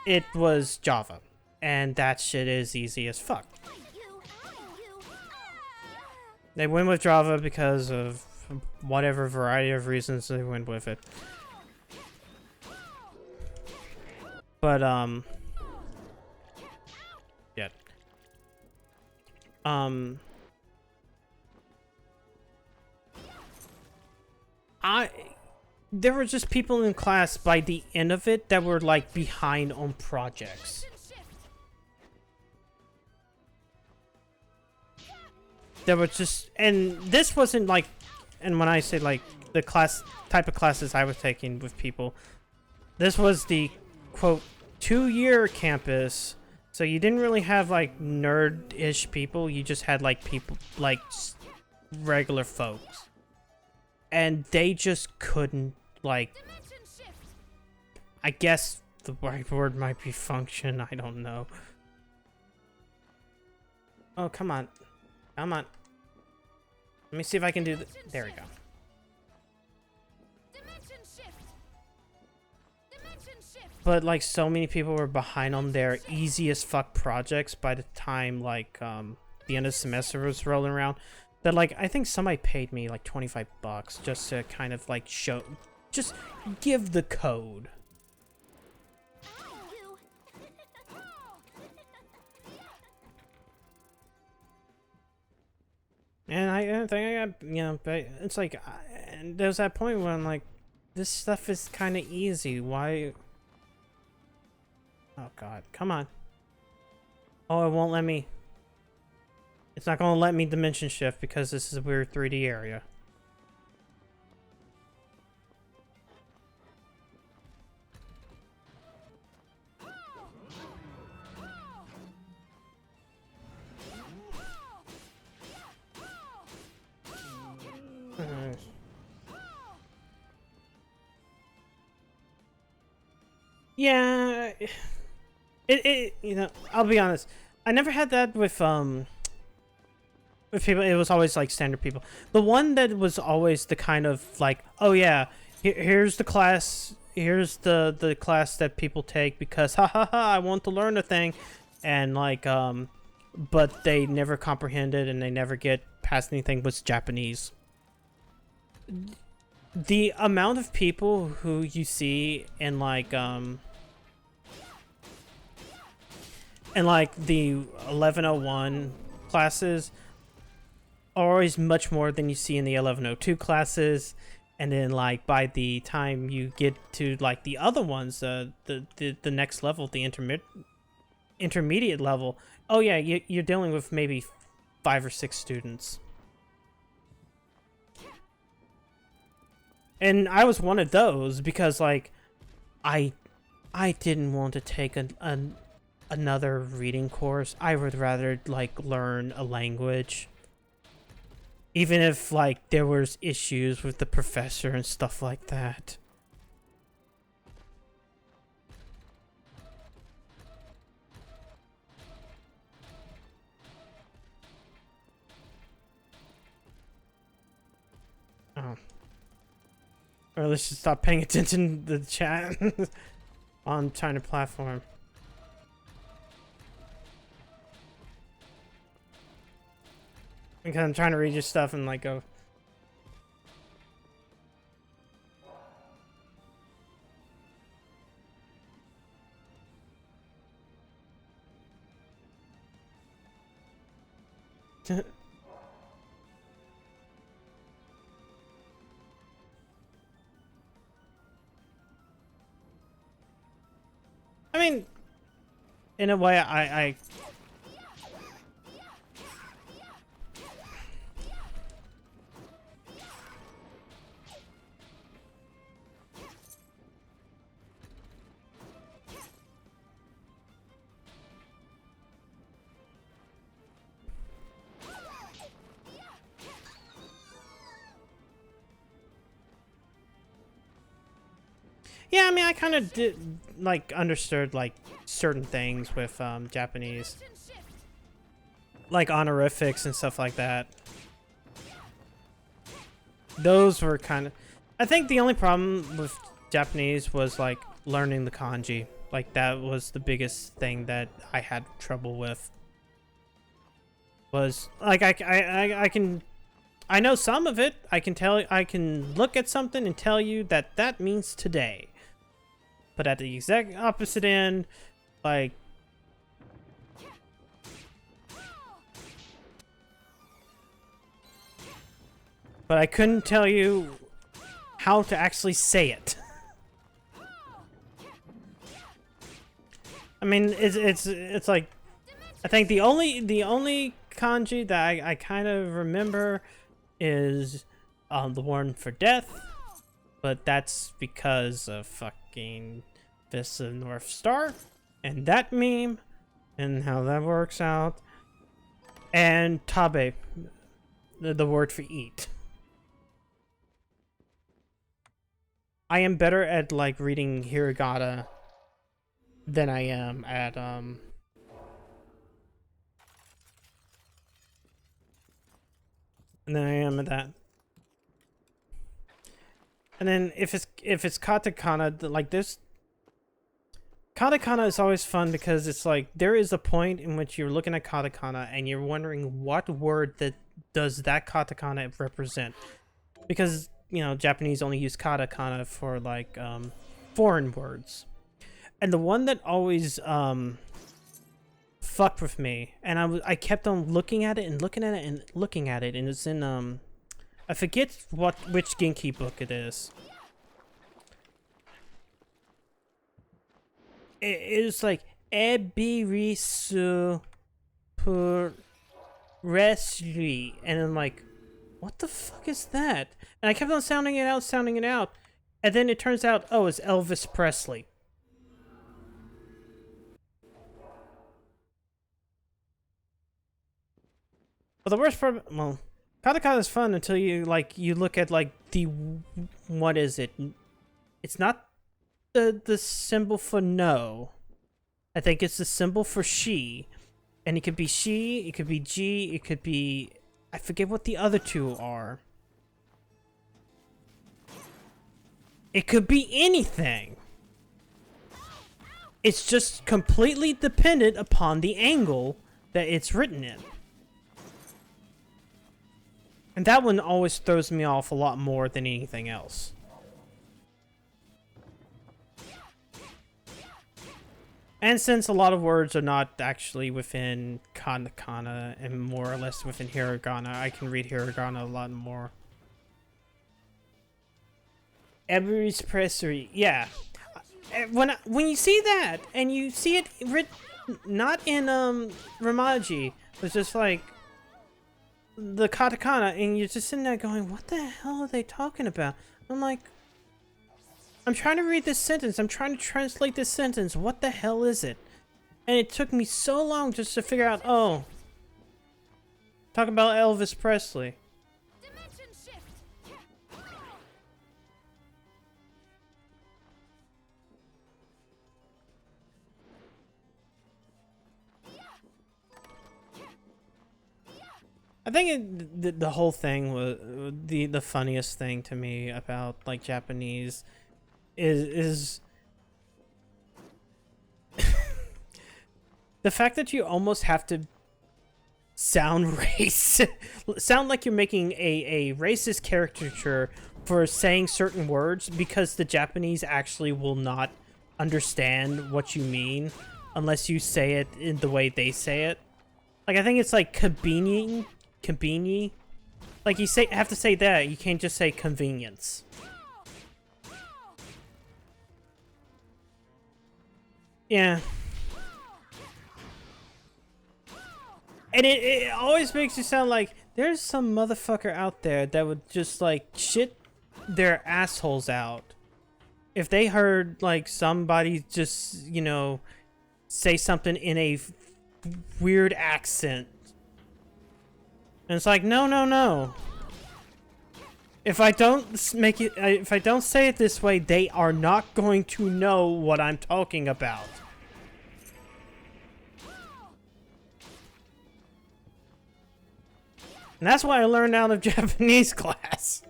it was Java, and that shit is easy as fuck. They went with Java because of whatever variety of reasons they went with it. But yeah. There were just people in class by the end of it that were like behind on projects. There was just, and this wasn't like, and when I say like the class type of classes I was taking with people, this was the quote 2-year campus, so you didn't really have like nerd-ish people. You just had like people like regular folks, and they just couldn't like. I guess the right word might be function. I don't know. Oh, come on. Come on. Let me see if I can do this. There we go. But like so many people were behind on their easy as fuck projects by the time like the end of the semester was rolling around, that like I think somebody paid me like 25 bucks just to kind of like show, just give the code. And I think I got, you know, but it's like, and there's that point where I'm like, this stuff is kind of easy. Why? Oh God, come on. Oh, it won't let me. It's not going to let me dimension shift because this is a weird 3D area. Yeah, it you know, I'll be honest. I never had that with people. It was always like standard people. The one that was always the kind of like, oh yeah, here's the class, here's the class that people take because ha ha ha, I want to learn a thing, and like but they never comprehended and they never get past anything was Japanese. The amount of people who you see in like the 1101 classes are always much more than you see in the 1102 classes, and then like by the time you get to like the other ones, the next level, the intermediate level, oh yeah, you're dealing with maybe 5 or 6 students. And I was one of those because like I didn't want to take another reading course. I would rather like learn a language, even if like there was issues with the professor and stuff like that. Oh. Or let's just stop paying attention to the chat on China platform. Because I'm trying to read your stuff and like go. I mean, in a way, I Yeah, I mean, I kind of did, like, understood, like, certain things with, Japanese. Dimension shift. Like, honorifics and stuff like that. Those were kind of... I think the only problem with Japanese was, like, learning the kanji. Like, that was the biggest thing that I had trouble with. Was, like, I can... I know some of it. I can look at something and tell you that that means today. But at the exact opposite end, like... But I couldn't tell you how to actually say it. I mean, it's like... I think the only kanji that I kind of remember is the one for death, but that's because of fucking Vista North Star and that meme and how that works out, and tabe, the word for eat. I am better at like reading hiragana than I am at and then I am at that. And then if it's katakana, like this, katakana is always fun because it's like there is a point in which you're looking at katakana and you're wondering what word that does that katakana represent, because you know Japanese only use katakana for like foreign words, and the one that always fucked with me, and I kept on looking at it and looking at it and looking at it, and it's in I forget which Genki book it is. It's like Ebirisu Pur Resri, and I'm like, what the fuck is that? And I kept on sounding it out, and then it turns out, oh, it's Elvis Presley. But the worst part, well, katakana is fun until you look at like the, what is it? It's not the symbol for no. I think it's the symbol for she, and it could be she, it could be G, it could be, I forget what the other two are. It could be anything. It's just completely dependent upon the angle that it's written in. And that one always throws me off a lot more than anything else. And since a lot of words are not actually within katakana and more or less within hiragana, I can read hiragana a lot more. Every's pressery, yeah. When you see that and you see it written not in Ramaji, but just like the katakana, and you're just sitting there going, what the hell are they talking about? I'm like, I'm trying to read this sentence, I'm trying to translate this sentence, what the hell is it? And it took me so long just to figure out, oh, talking about Elvis Presley. Dimension shift. I think the whole thing was the funniest thing to me about like Japanese is the fact that you almost have to sound sound like you're making a racist caricature for saying certain words, because the Japanese actually will not understand what you mean unless you say it in the way they say it. Like I think it's like kabini. Like you have to say that. You can't just say convenience. Yeah. And it always makes you sound like there's some motherfucker out there that would just like shit their assholes out if they heard like somebody just, you know, say something in a weird accent. And it's like, no. If I don't make it, if I don't say it this way, they are not going to know what I'm talking about. And that's why I learned out of Japanese class.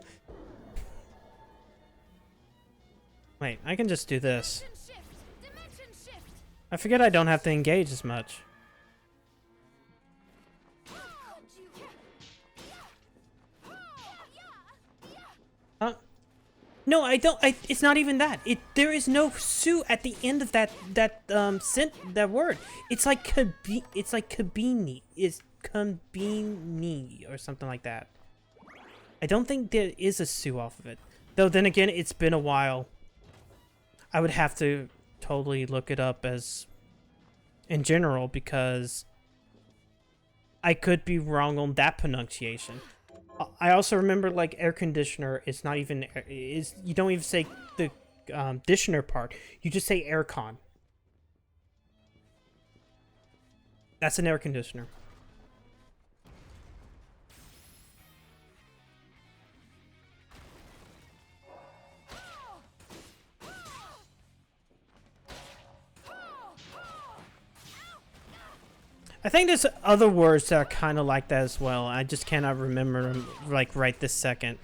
Wait, I can just do this. Dimension shift. I forget I don't have to engage as much. Huh? No, I don't. It's not even that. There is no su at the end of that word. It's like kabini. It's konbini or something like that. I don't think there is a su off of it. Though then again, it's been a while. I would have to totally look it up as in general because I could be wrong on that pronunciation. I also remember like air conditioner is not even you don't even say the conditioner part. You just say aircon. That's an air conditioner. I think there's other words that are kind of like that as well. I just cannot remember them, like, right this second.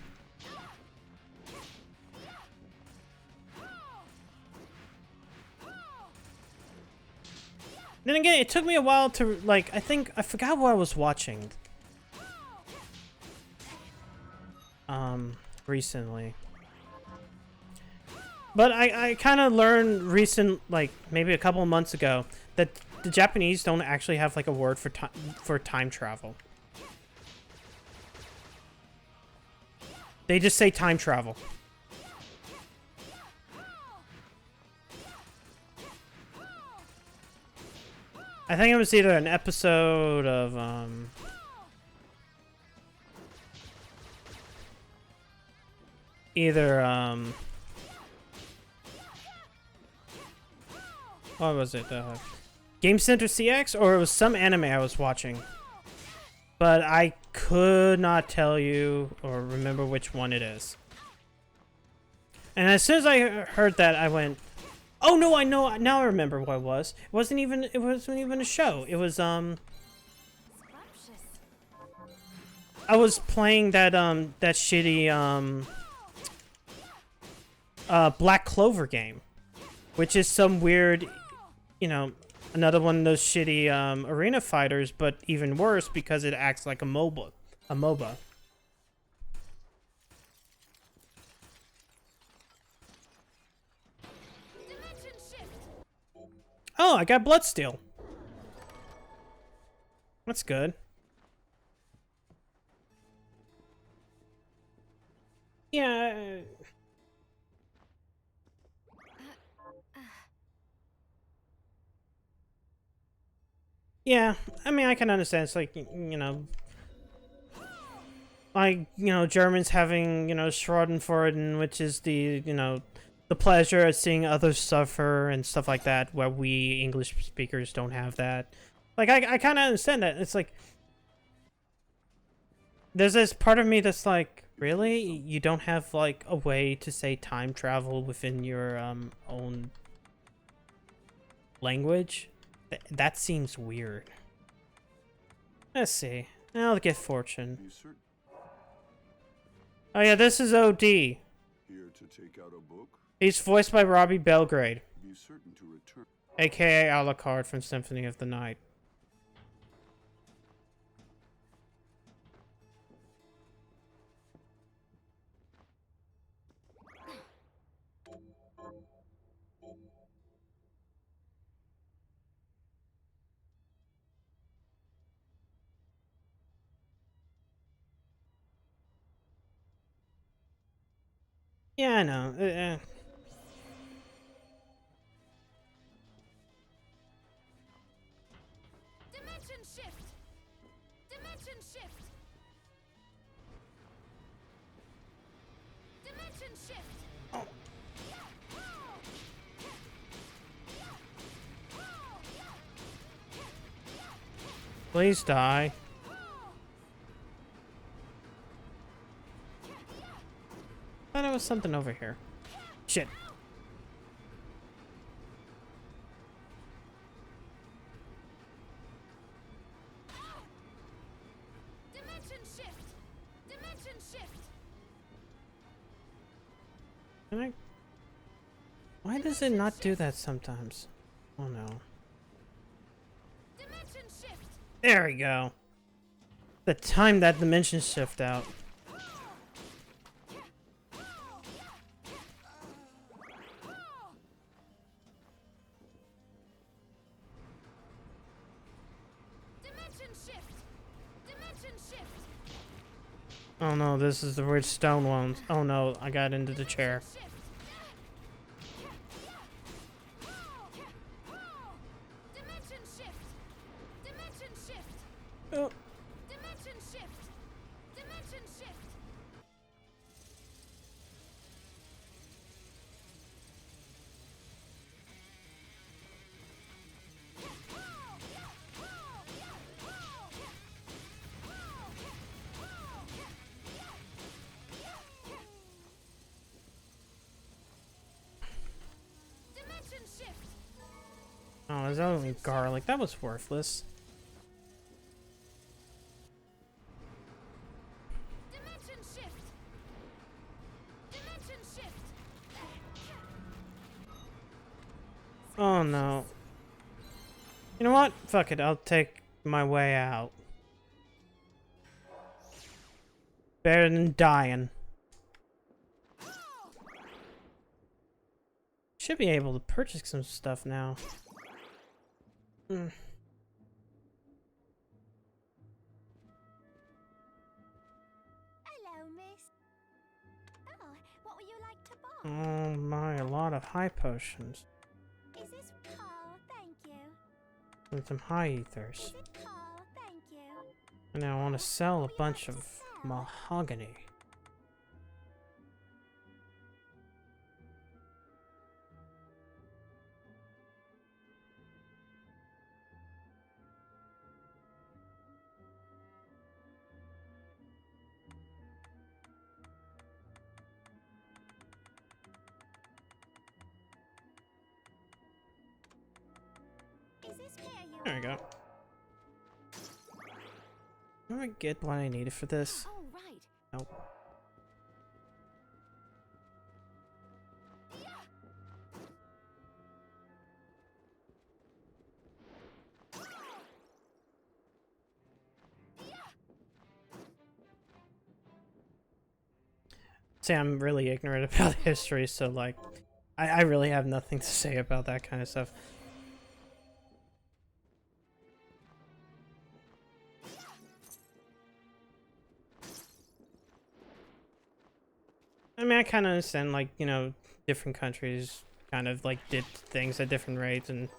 Then again, it took me a while to, like, I forgot what I was watching. Recently. But I kind of learned like, maybe a couple of months ago, that the Japanese don't actually have like a word for time travel. They just say time travel. I think it was either an episode of what was it? Game Center CX, or it was some anime I was watching. But I could not tell you or remember which one it is. And as soon as I heard that, I went, "Oh no, I know, now I remember what it was. It wasn't even a show. It was I was playing that shitty Black Clover game, which is some weird, you know, another one of those shitty arena fighters, but even worse because it acts like a MOBA. Dimension shift. Oh, I got Bloodstained. That's good. Yeah. Yeah, I mean, I can understand. It's like, you know, like, you know, Germans having, you know, Schadenfreude, which is the, you know, the pleasure of seeing others suffer and stuff like that, where we English speakers don't have that. Like, I kind of understand that. It's like, there's this part of me that's like, really? You don't have, like, a way to say time travel within your own language? That seems weird. Let's see. I'll get fortune. Oh yeah, this is OD. Here to take out a book? He's voiced by Robbie Belgrade, Be certain to return. aka Alucard from Symphony of the Night. Yeah, I know. Dimension shift. Dimension shift. Dimension shift. Please die. was something over here. Shit. Dimension shift. Dimension shift. Can I? Why does it not do that sometimes? Oh no. Dimension shift. There we go. The time that dimension shift out. Dimension shift. Dimension shift. Oh no, this is the weird stone ones. Oh no, I got into the chair. Shift. Dimension shift. Dimension shift. Oh. Dimension shift. Dimension shift. Dimension shift. Oh, is that only garlic? That was worthless. Dimension shift. Dimension shift. Oh no. You know what? Fuck it, I'll take my way out. Better than dying. Should be able to purchase some stuff now. Hmm. Hello, miss. Oh, what would you like to buy? Oh my, a lot of high potions. Is this? Oh, thank you. And some high ethers. Is it? Oh, thank you. And I want to sell a bunch of mahogany. Is this where you There we go. Do I get what I needed for this? Oh, right. Nope. See, I'm really ignorant about history, so like, I really have nothing to say about that kind of stuff. I mean, I kind of understand, like, you know, different countries kind of, like, did things at different rates, and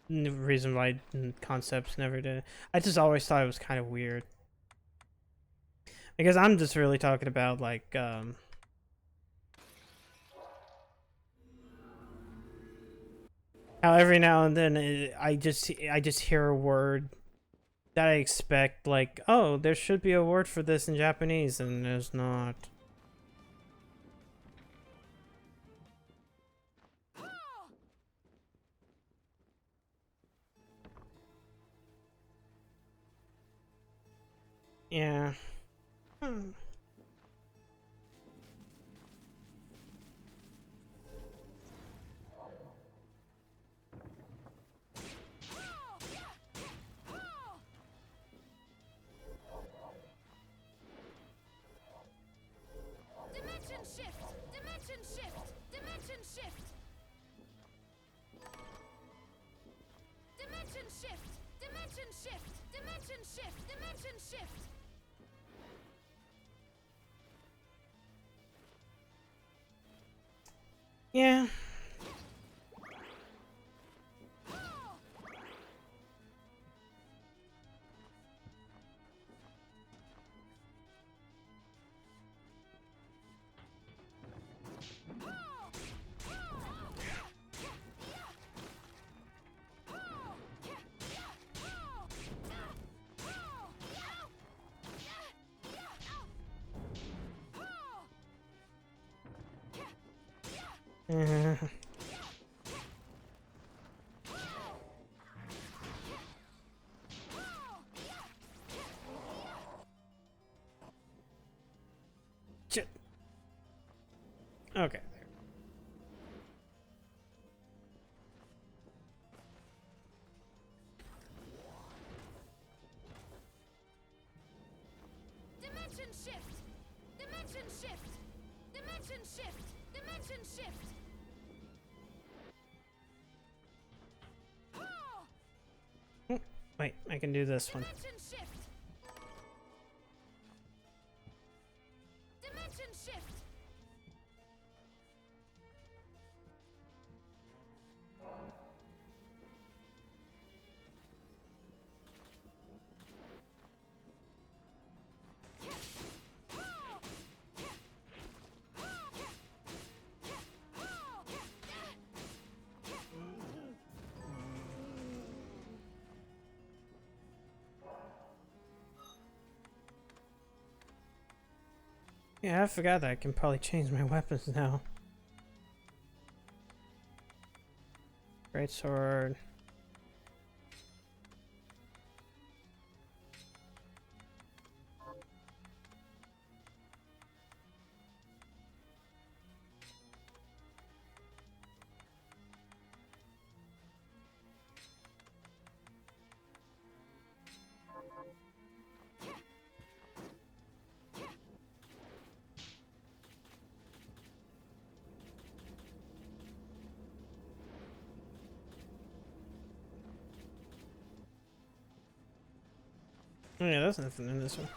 the reason why concepts never did. I just always thought it was kind of weird. Because I'm just really talking about, like, how every now and then I just hear a word that I expect, like, oh, there should be a word for this in Japanese, and there's not. Yeah. Hmm. Dimension shift. Dimension shift. Dimension shift. Dimension shift. Dimension shift. Dimension shift. Dimension shift. Yeah. Shit. Okay. Dimension shift. Dimension shift. Dimension shift. Dimension shift. Wait, I can do this one. Dimension shift. Dimension shift. Yeah, I forgot that I can probably change my weapons now. Great sword. Oh yeah, there's nothing in this one.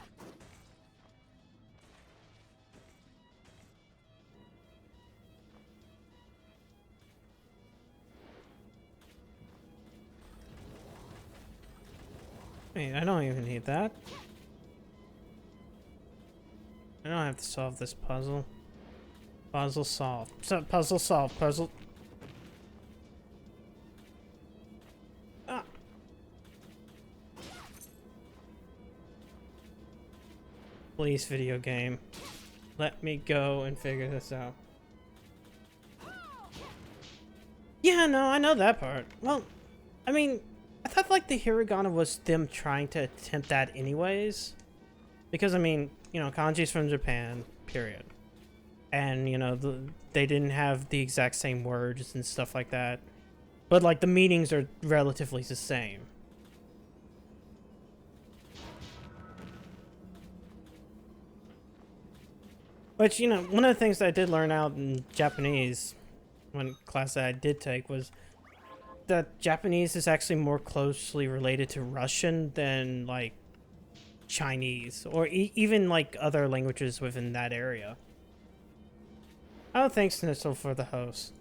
Wait, I don't even need that. I don't have to solve this puzzle. Puzzle solved. Puzzle solved. Puzzle. Ah. Please, video game. Let me go and figure this out. Yeah, no, I know that part. Well, I mean, I thought like the hiragana was them trying to attempt that anyways. Because, I mean, you know, kanji's from Japan, period. And, you know, they didn't have the exact same words and stuff like that. But, like, the meanings are relatively the same. Which, you know, one of the things that I did learn out in Japanese, one class that I did take, was that Japanese is actually more closely related to Russian than, like, Chinese, or even, like, other languages within that area. Oh, thanks, Nissel, for the host.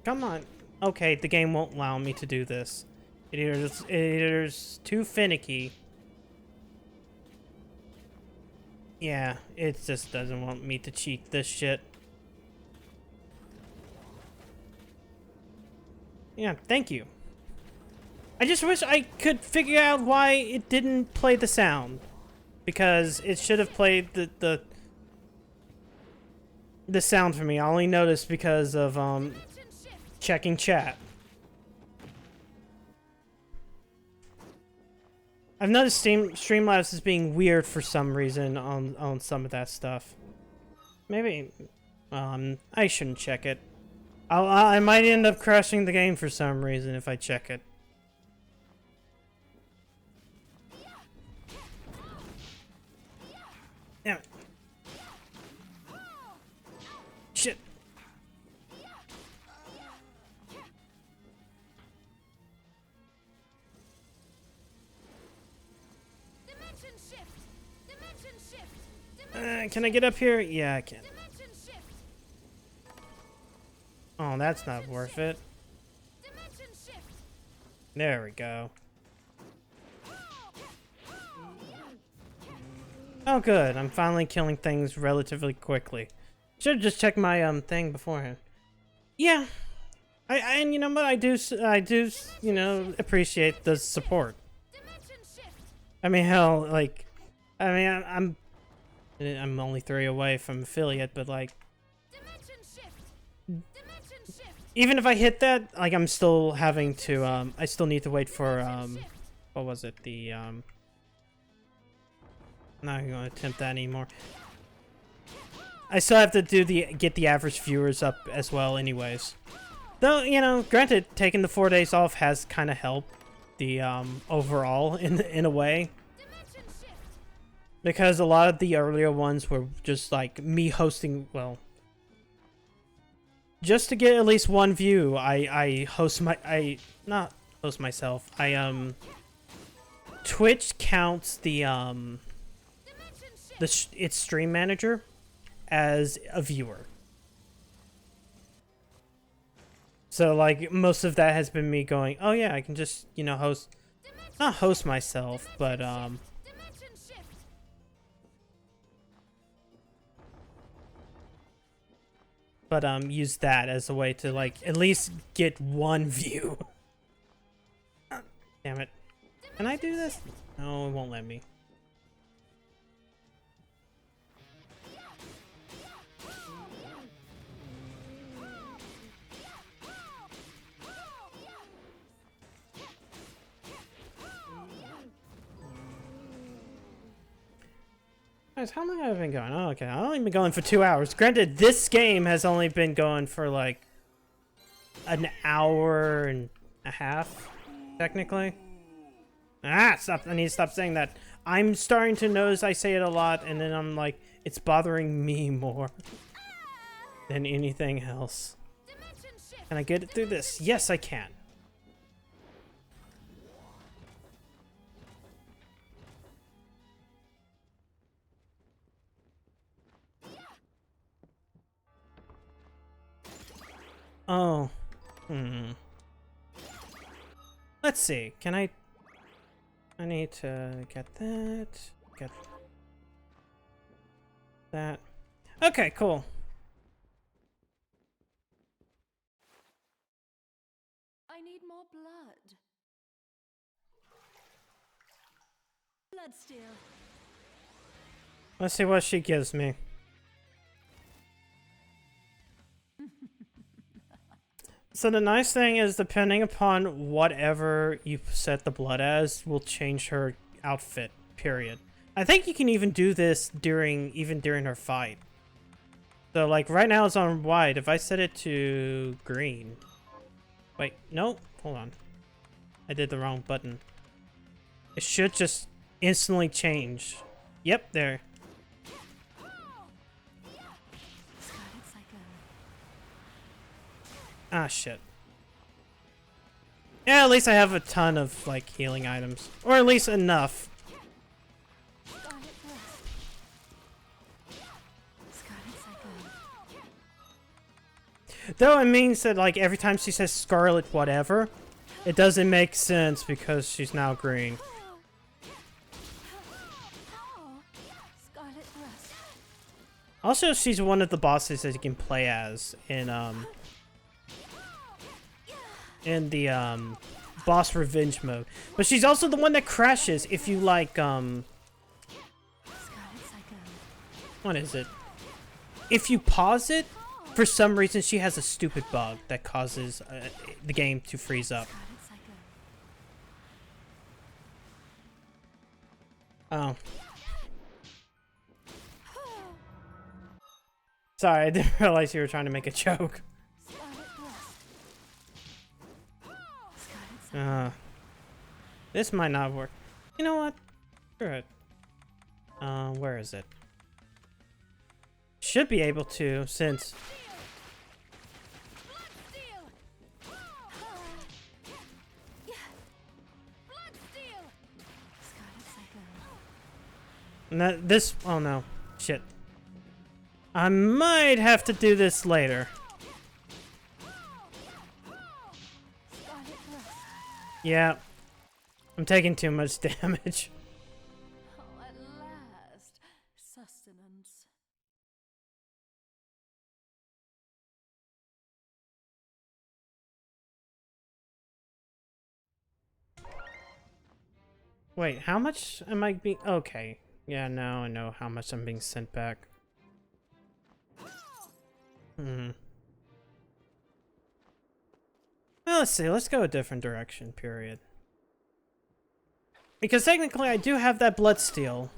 Come on. Okay, the game won't allow me to do this. It is too finicky. Yeah, it just doesn't want me to cheat this shit. Yeah, thank you. I just wish I could figure out why it didn't play the sound. Because it should have played the sound for me. I only noticed because of checking chat. I've noticed Streamlabs is being weird for some reason on some of that stuff. Maybe I shouldn't check it. I might end up crashing the game for some reason if I check it. Damn it. Shit. Dimension shift. Dimension shift. Can I get up here? Yeah, I can. Dimension shift. Oh, that's not worth it. Dimension shift. There we go. Oh, good. I'm finally killing things relatively quickly. Should've just checked my thing beforehand. Yeah, and you know what? I do you know, appreciate the support. Dimension shift. I mean, hell, like, I mean, I'm only 3 away from affiliate, but like, Dimension shift. Dimension shift. even if I hit that, like, I'm still having to, I still need to wait for, what was it? The, I'm not gonna attempt that anymore. I still have to do get the average viewers up as well anyways. Though, you know, granted, taking the 4 days off has kind of helped the, overall in a way. Dimension shift. Because a lot of the earlier ones were just like me hosting, well, just to get at least 1 view, not host myself. Twitch counts the its stream manager as a viewer. So like most of that has been me going, oh yeah, I can just, you know, not host myself, but Dimension shift. use that as a way to like at least get 1 view. Damn it. Can I do this? No, it won't let me. Guys, how long have I been going? Oh, okay. I've only been going for 2 hours. Granted, this game has only been going for like an hour and a half, technically. Ah, stop. I need to stop saying that. I'm starting to notice I say it a lot, and then I'm like, it's bothering me more than anything else. Dimension shift. Can I get it through this? Yes, I can. Oh. Let's see. Can I need to get that. Get that. Okay, cool. I need more blood. Bloodstained. Let's see what she gives me. So the nice thing is, depending upon whatever you set the blood as, will change her outfit, period. I think you can even do this during her fight. So like right now it's on white. If I set it to green. Wait, no, hold on. I did the wrong button. It should just instantly change. Yep, there. Ah, shit. Yeah, at least I have a ton of, like, healing items. Or at least enough. Though it means that, like, every time she says Scarlet whatever, it doesn't make sense because she's now green. Also, she's one of the bosses that you can play as in the boss revenge mode. But she's also the one that crashes if you like what is it? If you pause it, for some reason she has a stupid bug that causes the game to freeze up. Oh. Sorry, I didn't realize you were trying to make a joke. This might not work. You know what? Screw it. Where is it? Should be able to, since... This... Oh no. Shit. I might have to do this later. Yeah. I'm taking too much damage. Oh, at last. Sustenance. Wait, how much am I being... Okay. Yeah, now I know how much I'm being sent back. Hmm. Well, let's see. Let's go a different direction, period. Because technically I do have that bloodsteel.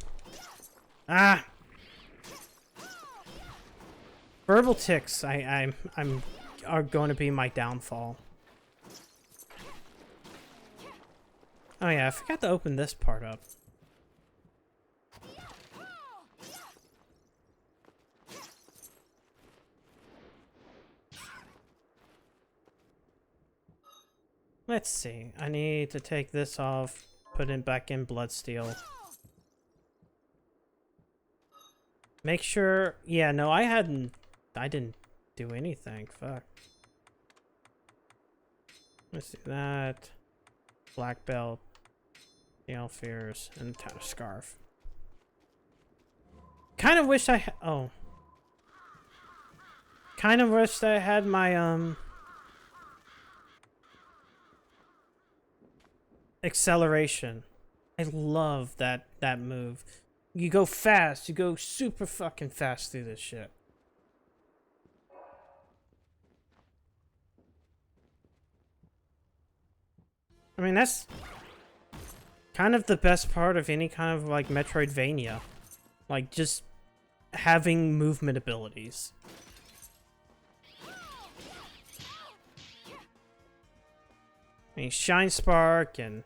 Ah! Verbal ticks, I'm are going to be my downfall. Oh yeah, I forgot to open this part up. Let's see. I need to take this off, put it back in bloodsteel. Make sure. Yeah, no, I didn't do anything. Fuck. Let's do that. Black belt. Nail fears and a scarf. Kind of wish I oh. Kind of wish I had my acceleration. I love that move. You go fast. You go super fucking fast through this shit. I mean, that's kind of the best part of any kind of, like, Metroidvania. Like, just having movement abilities. I mean, Shine Spark and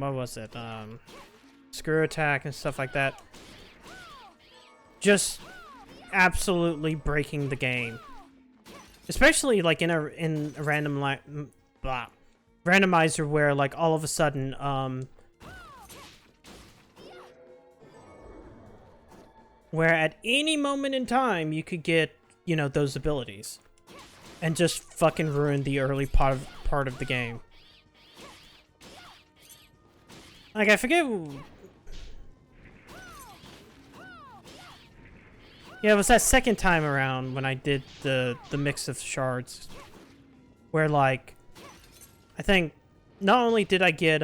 what was it? Screw Attack and stuff like that. Just absolutely breaking the game. Especially like in a randomizer where like all of a sudden where at any moment in time you could get, you know, those abilities and just fucking ruin the early part of the game. Like, I forget. Yeah, it was that second time around when I did the mix of shards, where like, I think not only did I get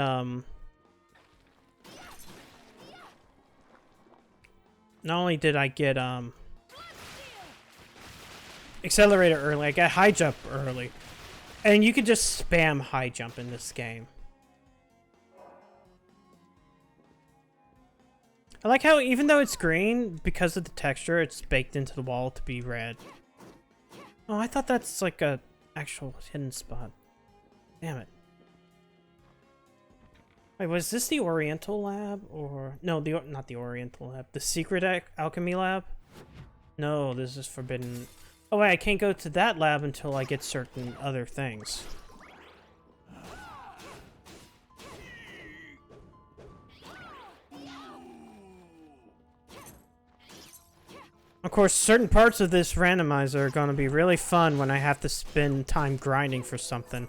accelerator early, I got high jump early, and you could just spam high jump in this game. I like how even though it's green, because of the texture, it's baked into the wall to be red. Oh, I thought that's like a actual hidden spot. Damn it. Wait, was this the Oriental lab or no? Not the Oriental lab. The secret alchemy lab. No, this is forbidden. Oh wait, I can't go to that lab until I get certain other things. Of course, certain parts of this randomizer are going to be really fun when I have to spend time grinding for something.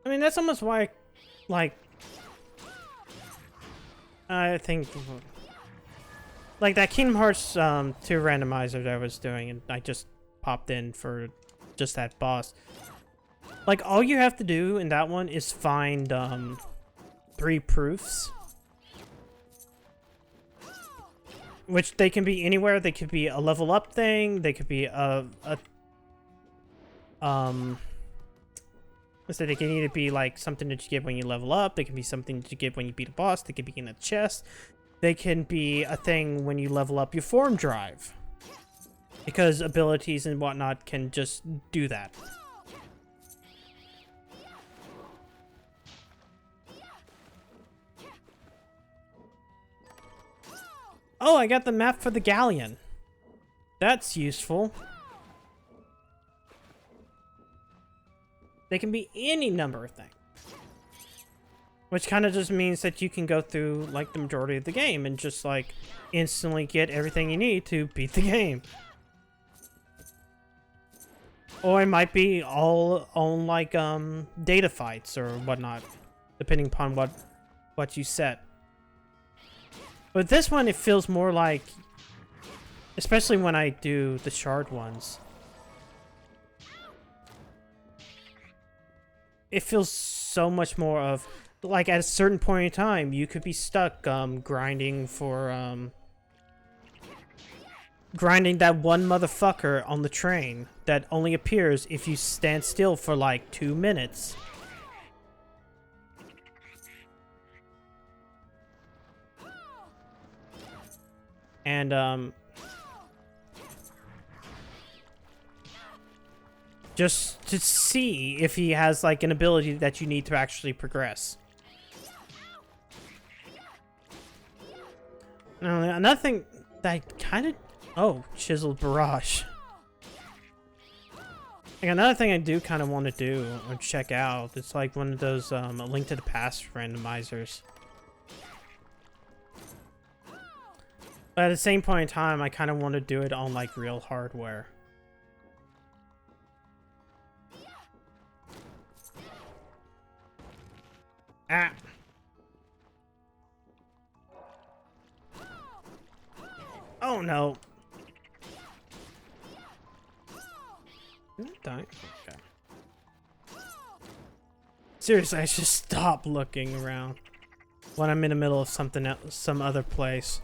I mean, that's almost why, like, I think, like, that Kingdom Hearts 2 randomizer that I was doing, and I just popped in for just that boss. Like, all you have to do in that one is find 3 proofs. Which they can be anywhere. They could be a level up thing. They could be let's say they can either be like something that you get when you level up. They can be something that you get when you beat a boss. They could be in a chest. They can be a thing when you level up your form drive. Because abilities and whatnot can just do that. Oh, I got the map for the galleon. That's useful. They can be any number of things. Which kind of just means that you can go through, like, the majority of the game and just, like, instantly get everything you need to beat the game. Or it might be all on, like, data fights or whatnot, depending upon what you set. But this one, it feels more like Especially when I do the shard ones. It feels so much more of, like, at a certain point in time, you could be stuck, grinding for, grinding that one motherfucker on the train that only appears if you stand still for, like, 2 minutes. And, just to see if he has, like, an ability that you need to actually progress. Now, another thing that kind of... Oh, Chiseled Barrage. Like, another thing I do kind of want to do or check out, it's like one of those, A Link to the Past randomizers. But at the same point in time, I kind of want to do it on, like, real hardware. Ah. Oh no. Didn't it die? Okay. Seriously, I should stop looking around when I'm in the middle of something else, some other place.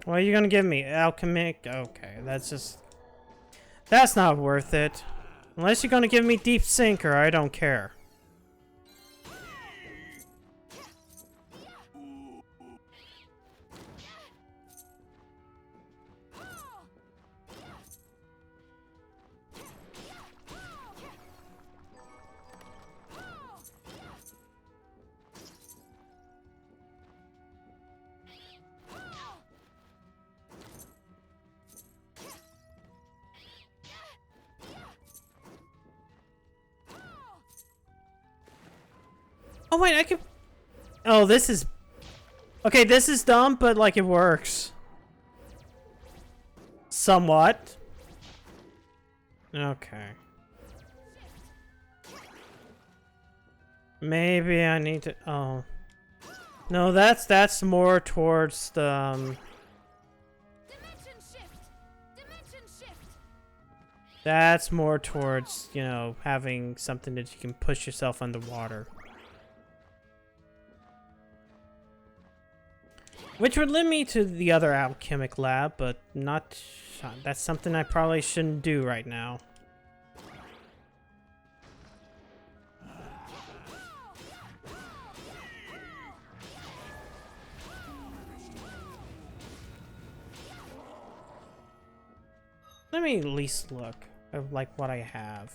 What are you gonna give me? Alchemic? Okay, that's just... That's not worth it. Unless you're gonna give me Deep Sinker, I don't care. Oh wait, I can... Oh, this is... Okay, this is dumb, but like it works. Somewhat. Okay. Maybe I need to... Oh. No, that's more towards the... Dimension shift. Dimension shift. That's more towards, you know, having something that you can push yourself underwater. Which would lead me to the other alchemic lab, but not... That's something I probably shouldn't do right now. Let me at least look at, like, what I have.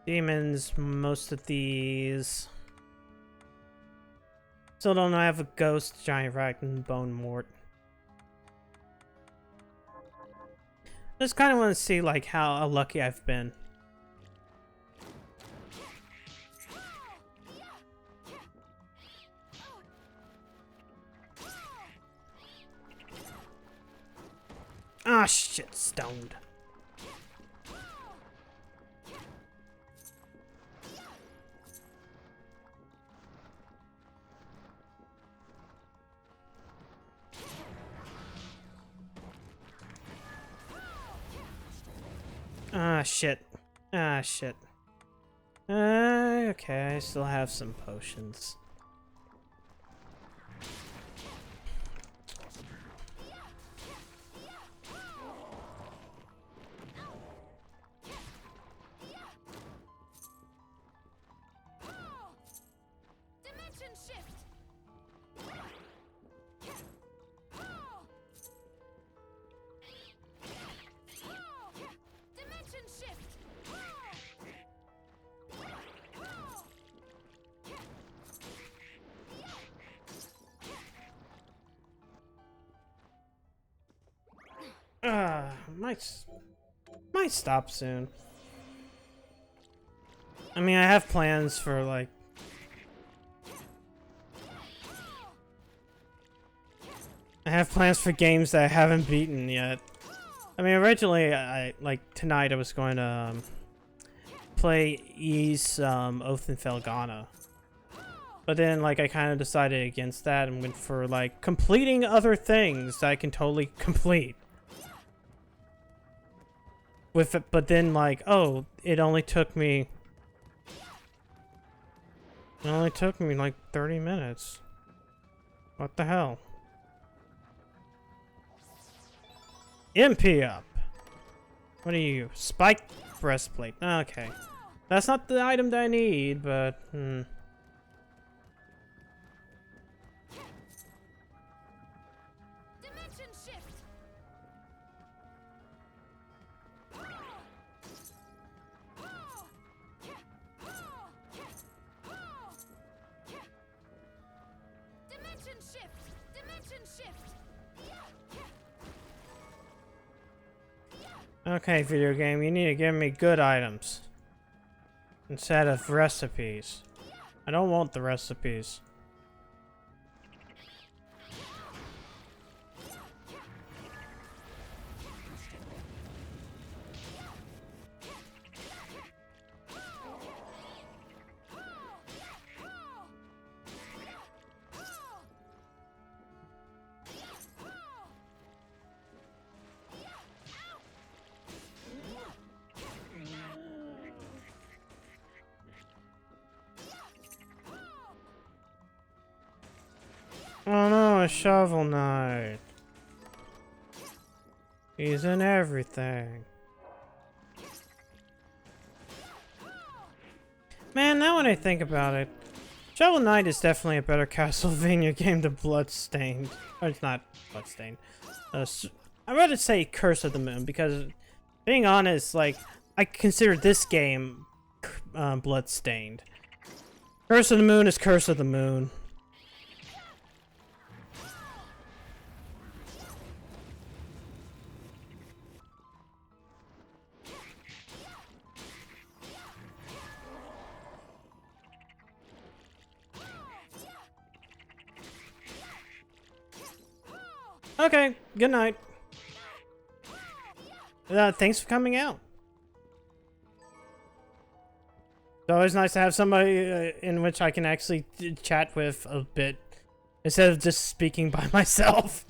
Demons, most of these... Still don't know I have a ghost, giant rat, and bone mort. Just kind of want to see, like, how lucky I've been. Ah, shit, stoned. Ah, shit. Ah, shit. Okay, I still have some potions. Dimension shift. Dimension shift. Might stop soon. I mean, I have plans for like. I have plans for games that I haven't beaten yet. I mean, originally, like tonight I was going to play Ys Oath and Felghana. But then, like, I kind of decided against that and went for, like, completing other things that I can totally complete. With it, but then, like, oh, it only took me... It only took me, like, 30 minutes. What the hell? MP up! What are you? Spike breastplate. Okay. That's not the item that I need, but... Dimension shift. Dimension shift. Dimension shift. Okay, video game, you need to give me good items. Instead of recipes. I don't want the recipes. Oh no, a Shovel Knight. He's in everything. Man, now when I think about it, Shovel Knight is definitely a better Castlevania game than Bloodstained. Or it's not Bloodstained. I'd rather say Curse of the Moon, because, being honest, like, I consider this game Bloodstained. Curse of the Moon is Curse of the Moon. Okay, good night. Thanks for coming out. It's always nice to have somebody in which I can actually chat with a bit, instead of just speaking by myself.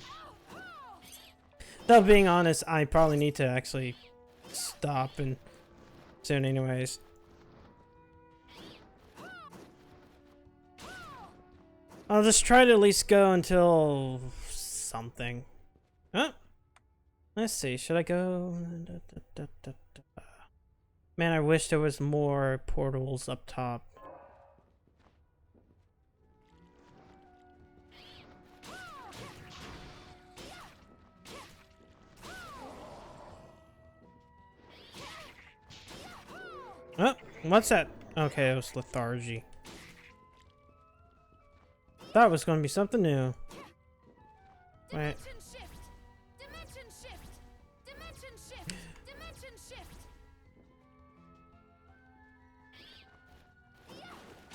Though, being honest, I probably need to actually stop and soon anyways. I'll just try to at least go until something. Oh, let's see. Should I go? Man, I wish there was more portals up top. Oh, what's that? Okay, it was lethargy. Thought it was going to be something new. Wait. Dimension shift. Dimension shift. Dimension shift. Dimension shift.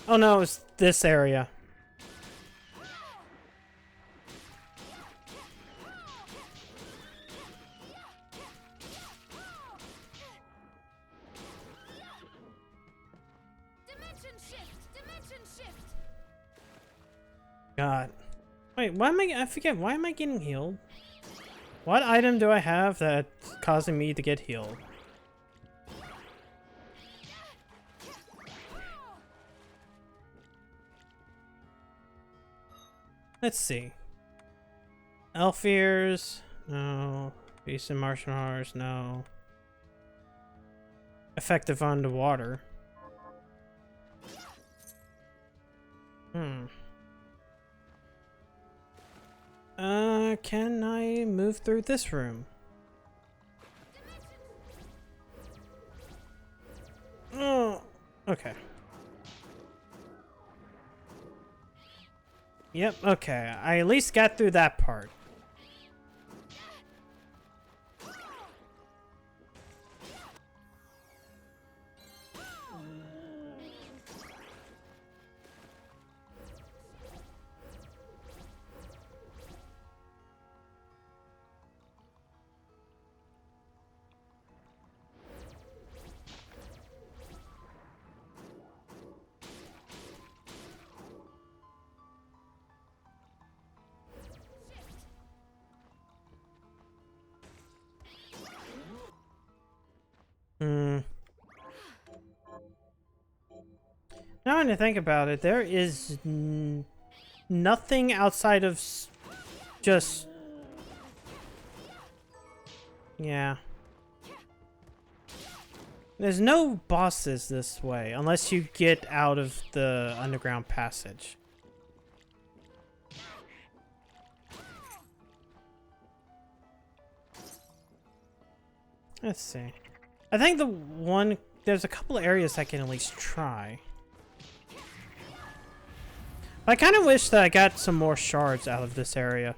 Oh no, it's this area. Dimension shift. Dimension shift. God. Wait, why am I forget, why am I getting healed? What item do I have that's causing me to get healed? Let's see. Elf ears, no. Beast and Martian horrors, no. Effective on the water. Can I move through this room? Oh, okay. Yep, okay. I at least got through that part. trying to think about it, there is nothing outside of just... Yeah. There's no bosses this way, unless you get out of the underground passage. Let's see. I think there's a couple of areas I can at least try. I kind of wish that I got some more shards out of this area.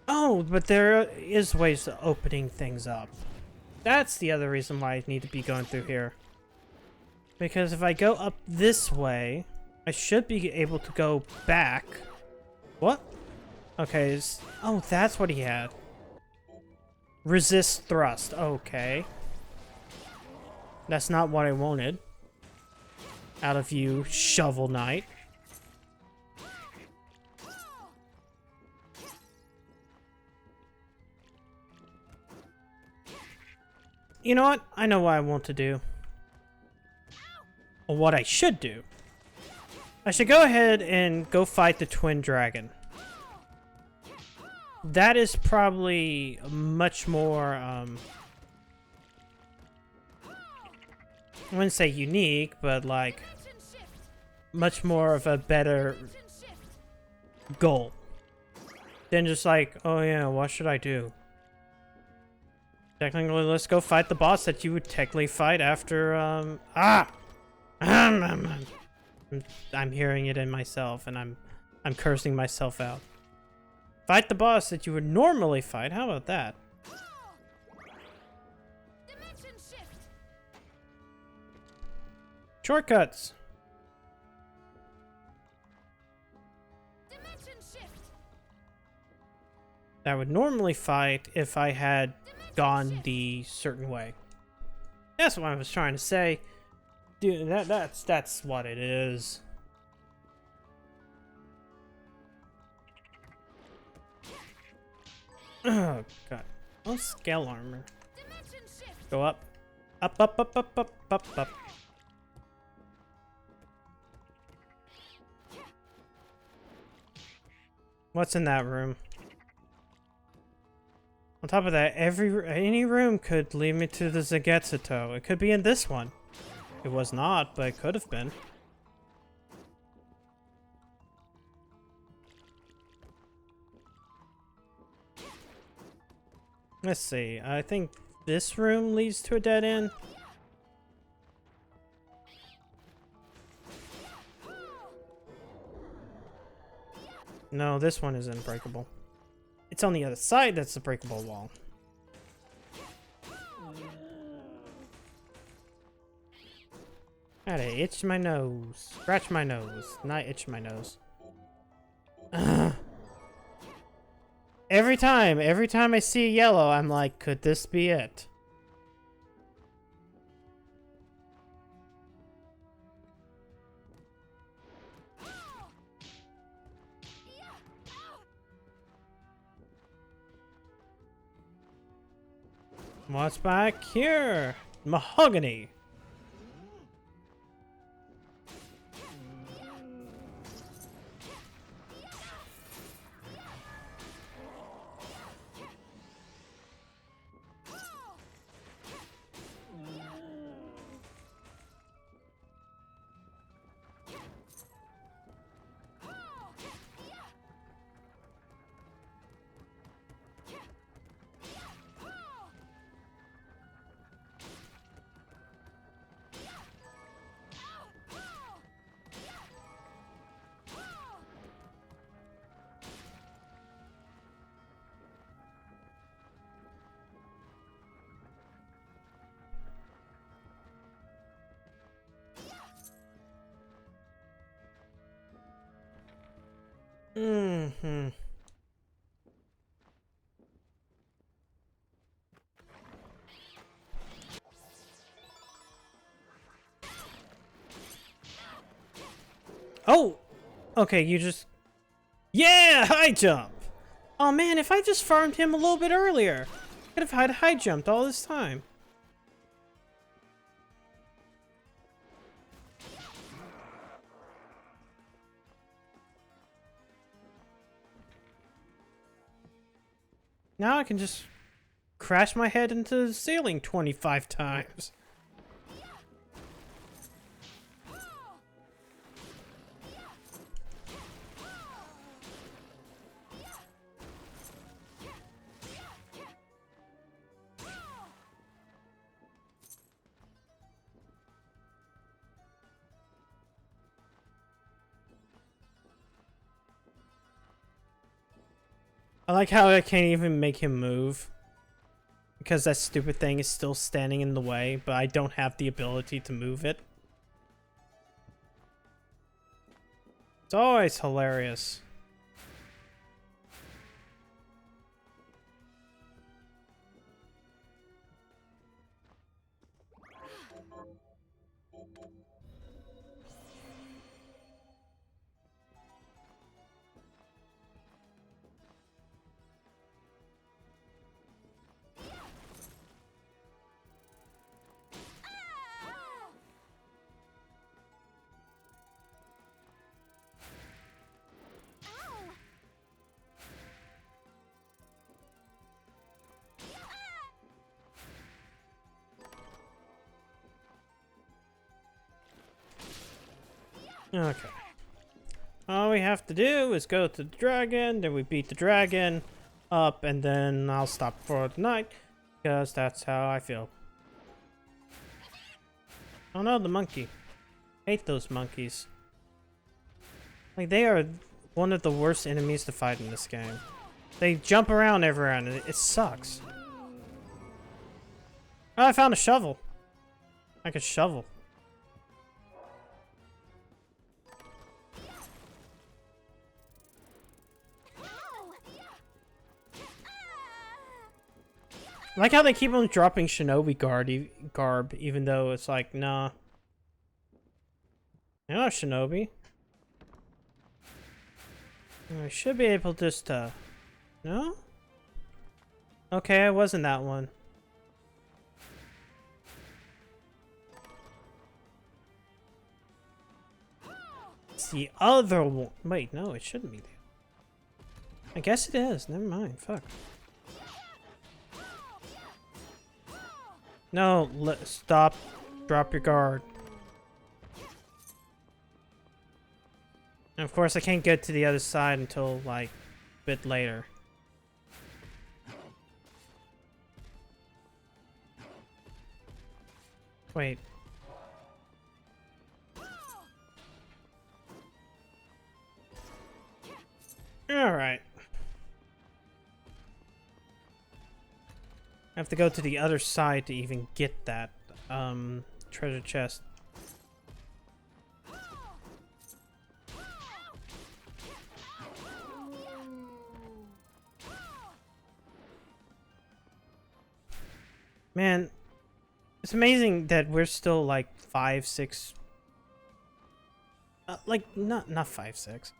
Oh, but there is ways of opening things up. That's the other reason why I need to be going through here. Because if I go up this way, I should be able to go back. What? Okay, oh, that's what he had. Resist thrust. Okay. That's not what I wanted. Out of you, Shovel Knight. You know what? I know what I want to do. Or what I should do. I should go ahead and go fight the Twin Dragon. That is probably much more, I wouldn't say unique, but like, much more of a better goal. Than just like, oh yeah, what should I do? Technically, let's go fight the boss that you would technically fight after, I'm hearing it in myself, and I'm cursing myself out. Fight the boss that you would normally fight. How about that? Dimension shift. Shortcuts. Dimension shift. That I would normally fight if I had gone the certain way. That's what I was trying to say. Dude, that's what it is. Oh god. Oh, scale armor. Dimension shift. Go up. Up, up, up, up, up, up, up. What's in that room? On top of that, any room could lead me to the Zagetsuto. It could be in this one. It was not, but it could have been. Let's see. I think this room leads to a dead end. No, this one is unbreakable. It's on the other side that's the breakable wall. Gotta itch my nose. Scratch my nose. Not itch my nose. Ugh. Every time I see yellow, I'm like, could this be it? What's back here? Mahogany. Mm-hmm. Oh! Okay, you just... Yeah! High jump! Oh man, if I just farmed him a little bit earlier, I could have had high jumped all this time. Now I can just crash my head into the ceiling 25 times. I like how I can't even make him move. Because that stupid thing is still standing in the way, but I don't have the ability to move it. It's always hilarious. Okay. All we have to do is go to the dragon, then we beat the dragon up, and then I'll stop for the night, because that's how I feel. Oh no, the monkey. Hate those monkeys. Like, they are one of the worst enemies to fight in this game. They jump around everywhere, and it sucks. Oh, I found a shovel. I could shovel. I like how they keep on dropping shinobi garb, even though it's like, nah. You're not a shinobi. I should be able just to... No? Okay, I wasn't that one. It's the other one. Wait, no, it shouldn't be there. I guess it is. Never mind. Fuck. No, stop. Drop your guard. And of course, I can't get to the other side until, like, a bit later. Wait. Alright. I have to go to the other side to even get that, treasure chest. Man, it's amazing that we're still like 5, 6... like, not 5, 6.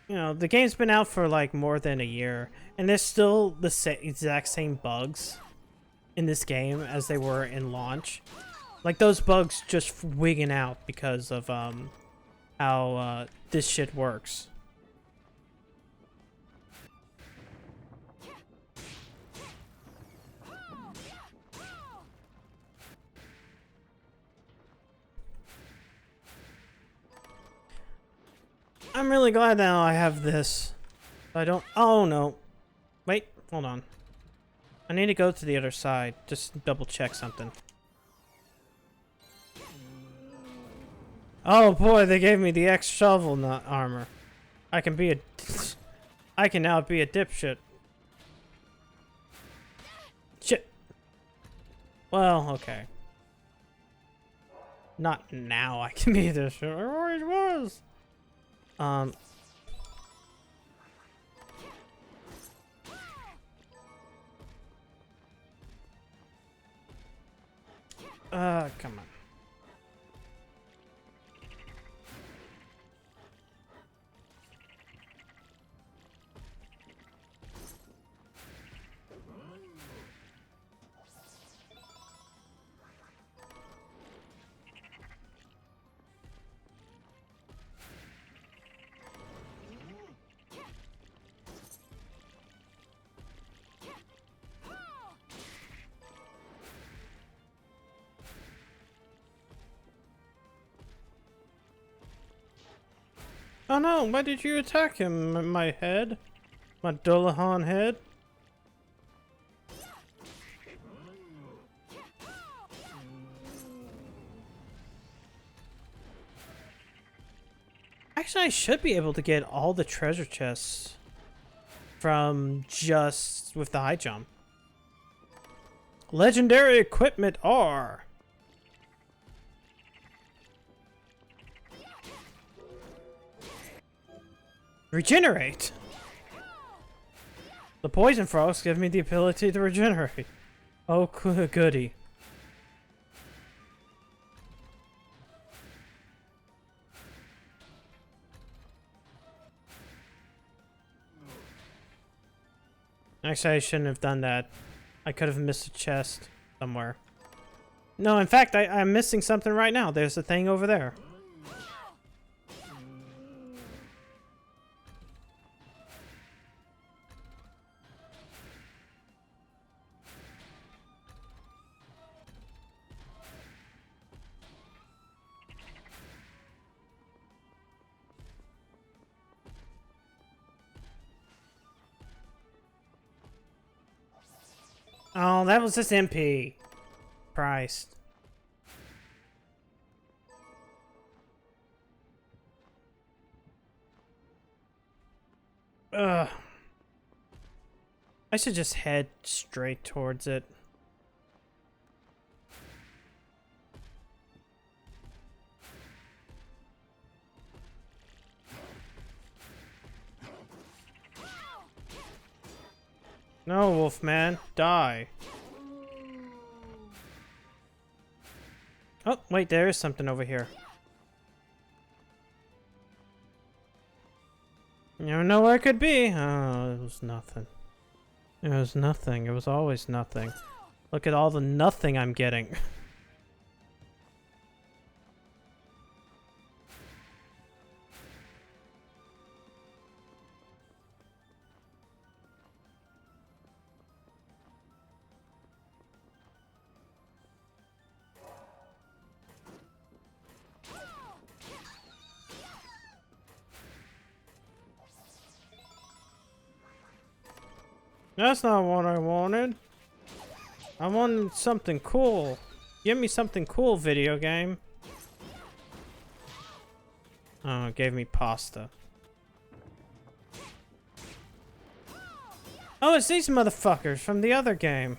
You know, the game's been out for like more than a year, and there's still the exact same bugs in this game as they were in launch. Like, those bugs just wigging out because of how this shit works. I'm really glad now I have this. I don't... Oh, no. Wait, hold on. I need to go to the other side. Just double check something. Oh boy, they gave me the X shovel nut armor. I can be a... I can now be a dipshit. Shit. Well, okay. Not now I can be this. I always was. Come on. Oh no, why did you attack him, my head? My Dullahan head? Actually, I should be able to get all the treasure chests from just with the high jump. Legendary equipment R. Regenerate. The poison frogs give me the ability to regenerate. Oh, goody. Actually, I shouldn't have done that. I could have missed a chest somewhere. No, in fact, I'm missing something right now. There's a thing over there. Oh, that was just MP. Christ. Ugh. I should just head straight towards it. No, Wolfman, die. Oh, wait, there is something over here. You never know where it could be. Oh, it was nothing. It was nothing. It was always nothing. Look at all the nothing I'm getting. That's not what I wanted. I wanted something cool. Give me something cool, video game. Oh, it gave me pasta. Oh, it's these motherfuckers from the other game.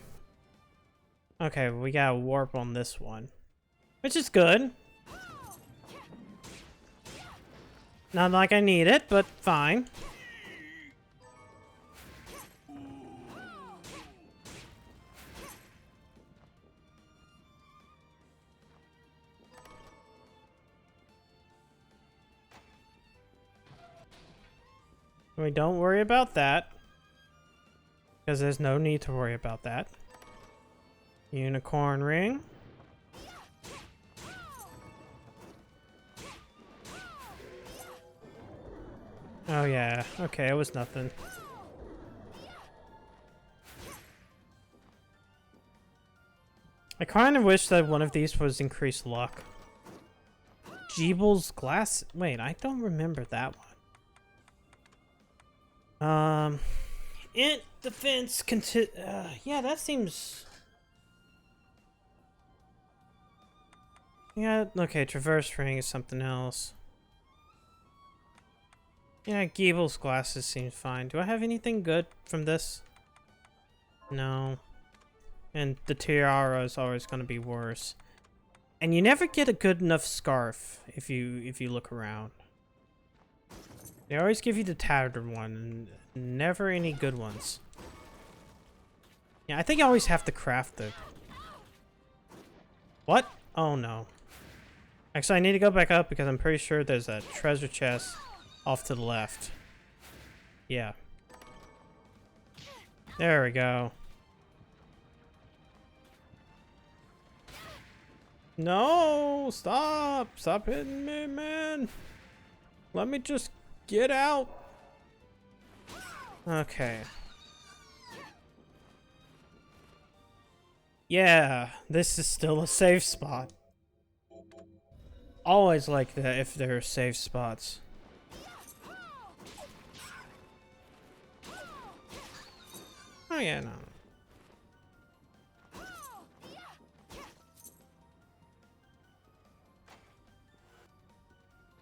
Okay, we got a warp on this one. Which is good. Not like I need it, but fine. We don't worry about that. Because there's no need to worry about that. Unicorn ring. Oh yeah, okay, it was nothing. I kind of wish that one of these was increased luck. Jeebel's glass. Wait, I don't remember that one. Int defense yeah, that seems. Yeah, okay, traverse ring is something else. Yeah, Giebel's glasses seems fine. Do I have anything good from this? No. And the tiara is always going to be worse. And you never get a good enough scarf if you look around. They always give you the tattered one, and never any good ones. Yeah, I think you always have to craft it. What? Oh no. Actually, I need to go back up because I'm pretty sure there's a treasure chest off to the left. Yeah. There we go. No! Stop! Stop hitting me, man! Let me just get out! Okay. Yeah, this is still a safe spot. Always like that if there are safe spots. yeah, no.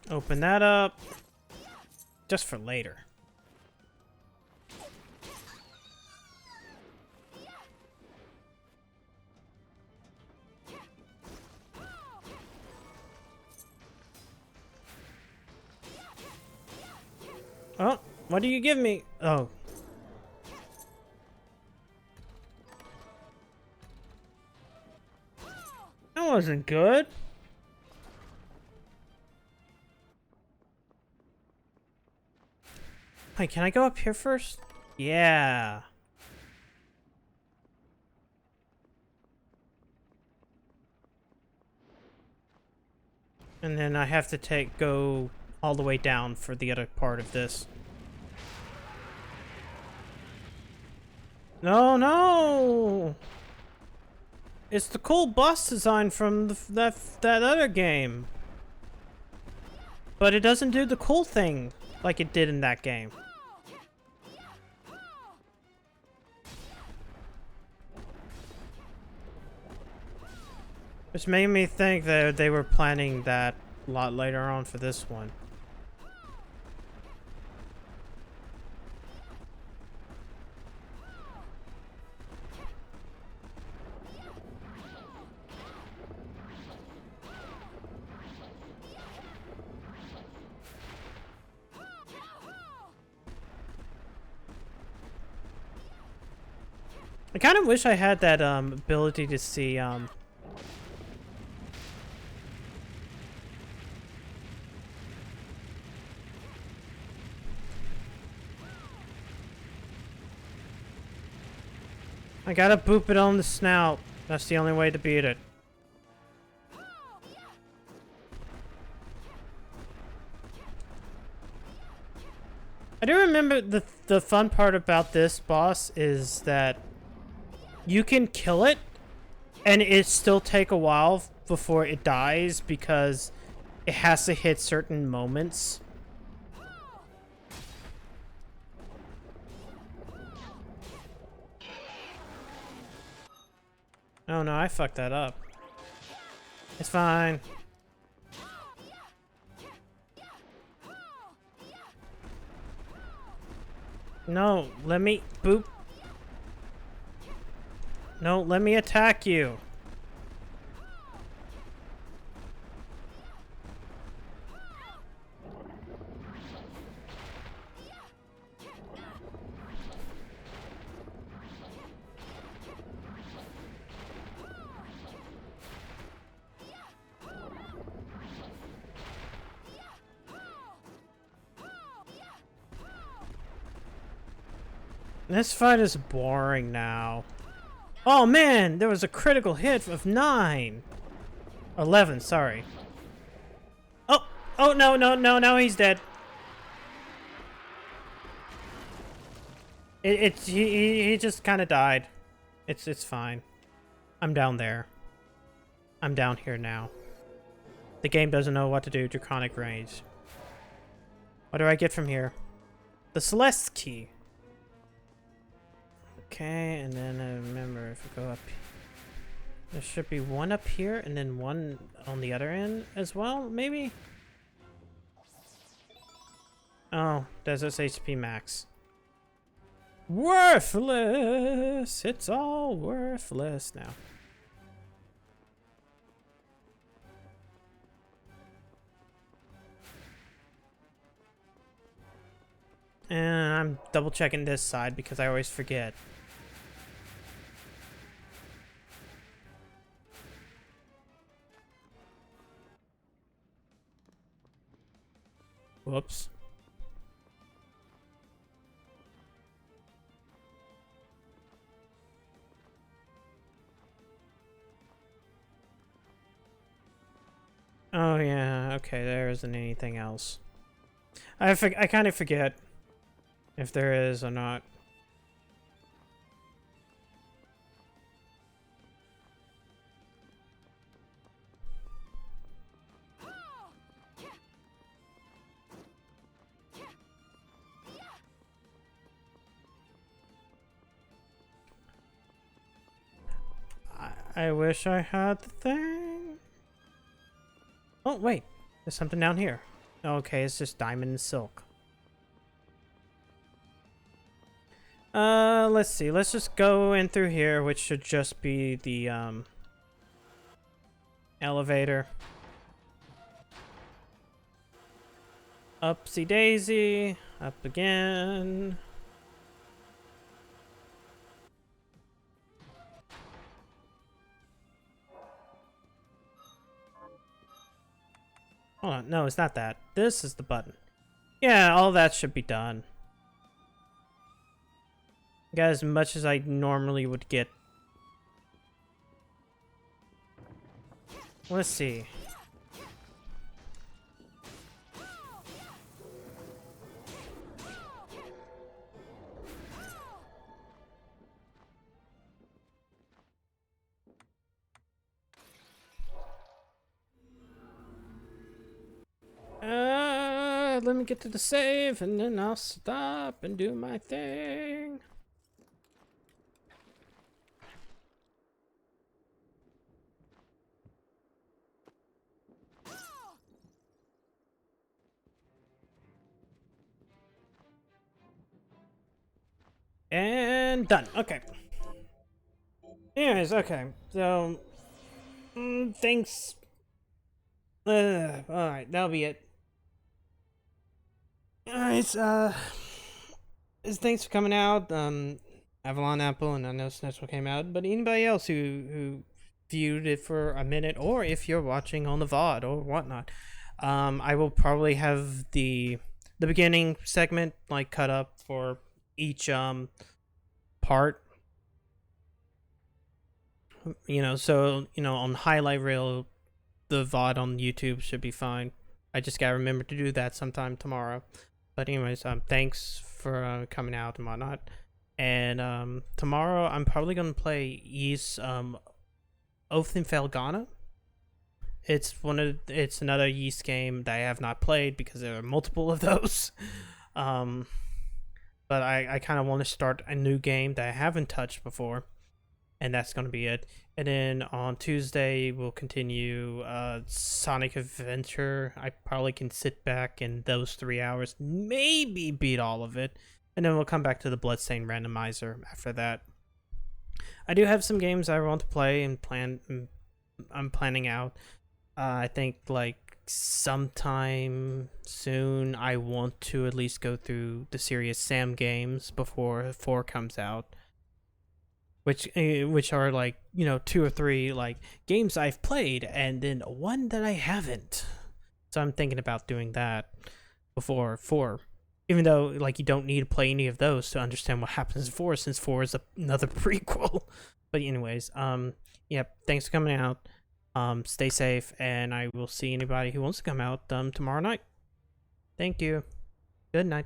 Open that up. Just for later. Oh, what do you give me? Oh. That wasn't good. Wait, can I go up here first? Yeah. And then I have to go all the way down for the other part of this. No, no! It's the cool boss design from that other game. But it doesn't do the cool thing like it did in that game. Which made me think that they were planning that a lot later on for this one. I kind of wish I had that ability to see I gotta boop it on the snout. That's the only way to beat it. I do remember the fun part about this boss is that you can kill it and it still take a while before it dies because it has to hit certain moments. Oh no, I fucked that up. It's fine. No, let me boop. No, let me attack you. This fight is boring now. Oh man, there was a critical hit of 9. 11, sorry. Oh, oh no, no, no, no, he's dead. He just kind of died. It's fine. I'm down there. I'm down here now. The game doesn't know what to do. Draconic range. What do I get from here? The Celeste key. Okay, and then remember, if we go up, there should be one up here and then one on the other end as well, maybe? Oh, Desert's HP max. Worthless! It's all worthless now. And I'm double checking this side because I always forget. Whoops. Oh yeah, okay, there isn't anything else. I kind of forget if there is or not. I wish I had the thing. Oh, wait. There's something down here. Okay, it's just diamond and silk. Let's see. Let's just go in through here, which should just be the, elevator. Upsy daisy. Up again. Hold on. No, it's not that. This is the button. Yeah, all that should be done. Got as much as I normally would get. Let's see. Let me get to the save and then I'll stop and do my thing. And done. Okay. Anyways, okay. So, thanks. Alright, that'll be it. Alright, thanks for coming out. Avalon Apple and I know Snatchel came out, but anybody else who viewed it for a minute, or if you're watching on the VOD or whatnot, I will probably have the beginning segment like cut up for each part. You know, so on highlight reel, the VOD on YouTube should be fine. I just gotta remember to do that sometime tomorrow. But anyways, thanks for coming out and whatnot. And tomorrow I'm probably gonna play Ys Oath in Felghana. It's another Ys game that I have not played because there are multiple of those. But I kind of want to start a new game that I haven't touched before, and that's gonna be it. And then on Tuesday we'll continue Sonic Adventure. I probably can sit back in those 3 hours, maybe beat all of it, and then we'll come back to the Bloodstained Randomizer after that. I do have some games I want to play and I'm planning out. I think like sometime soon I want to at least go through the Serious Sam games before 4 comes out. Which are like, 2 or 3 like games I've played and then one that I haven't. So I'm thinking about doing that before 4. Even though like you don't need to play any of those to understand what happens in 4, since 4 is another prequel. But anyways, yeah, thanks for coming out. Stay safe, and I will see anybody who wants to come out tomorrow night. Thank you. Good night.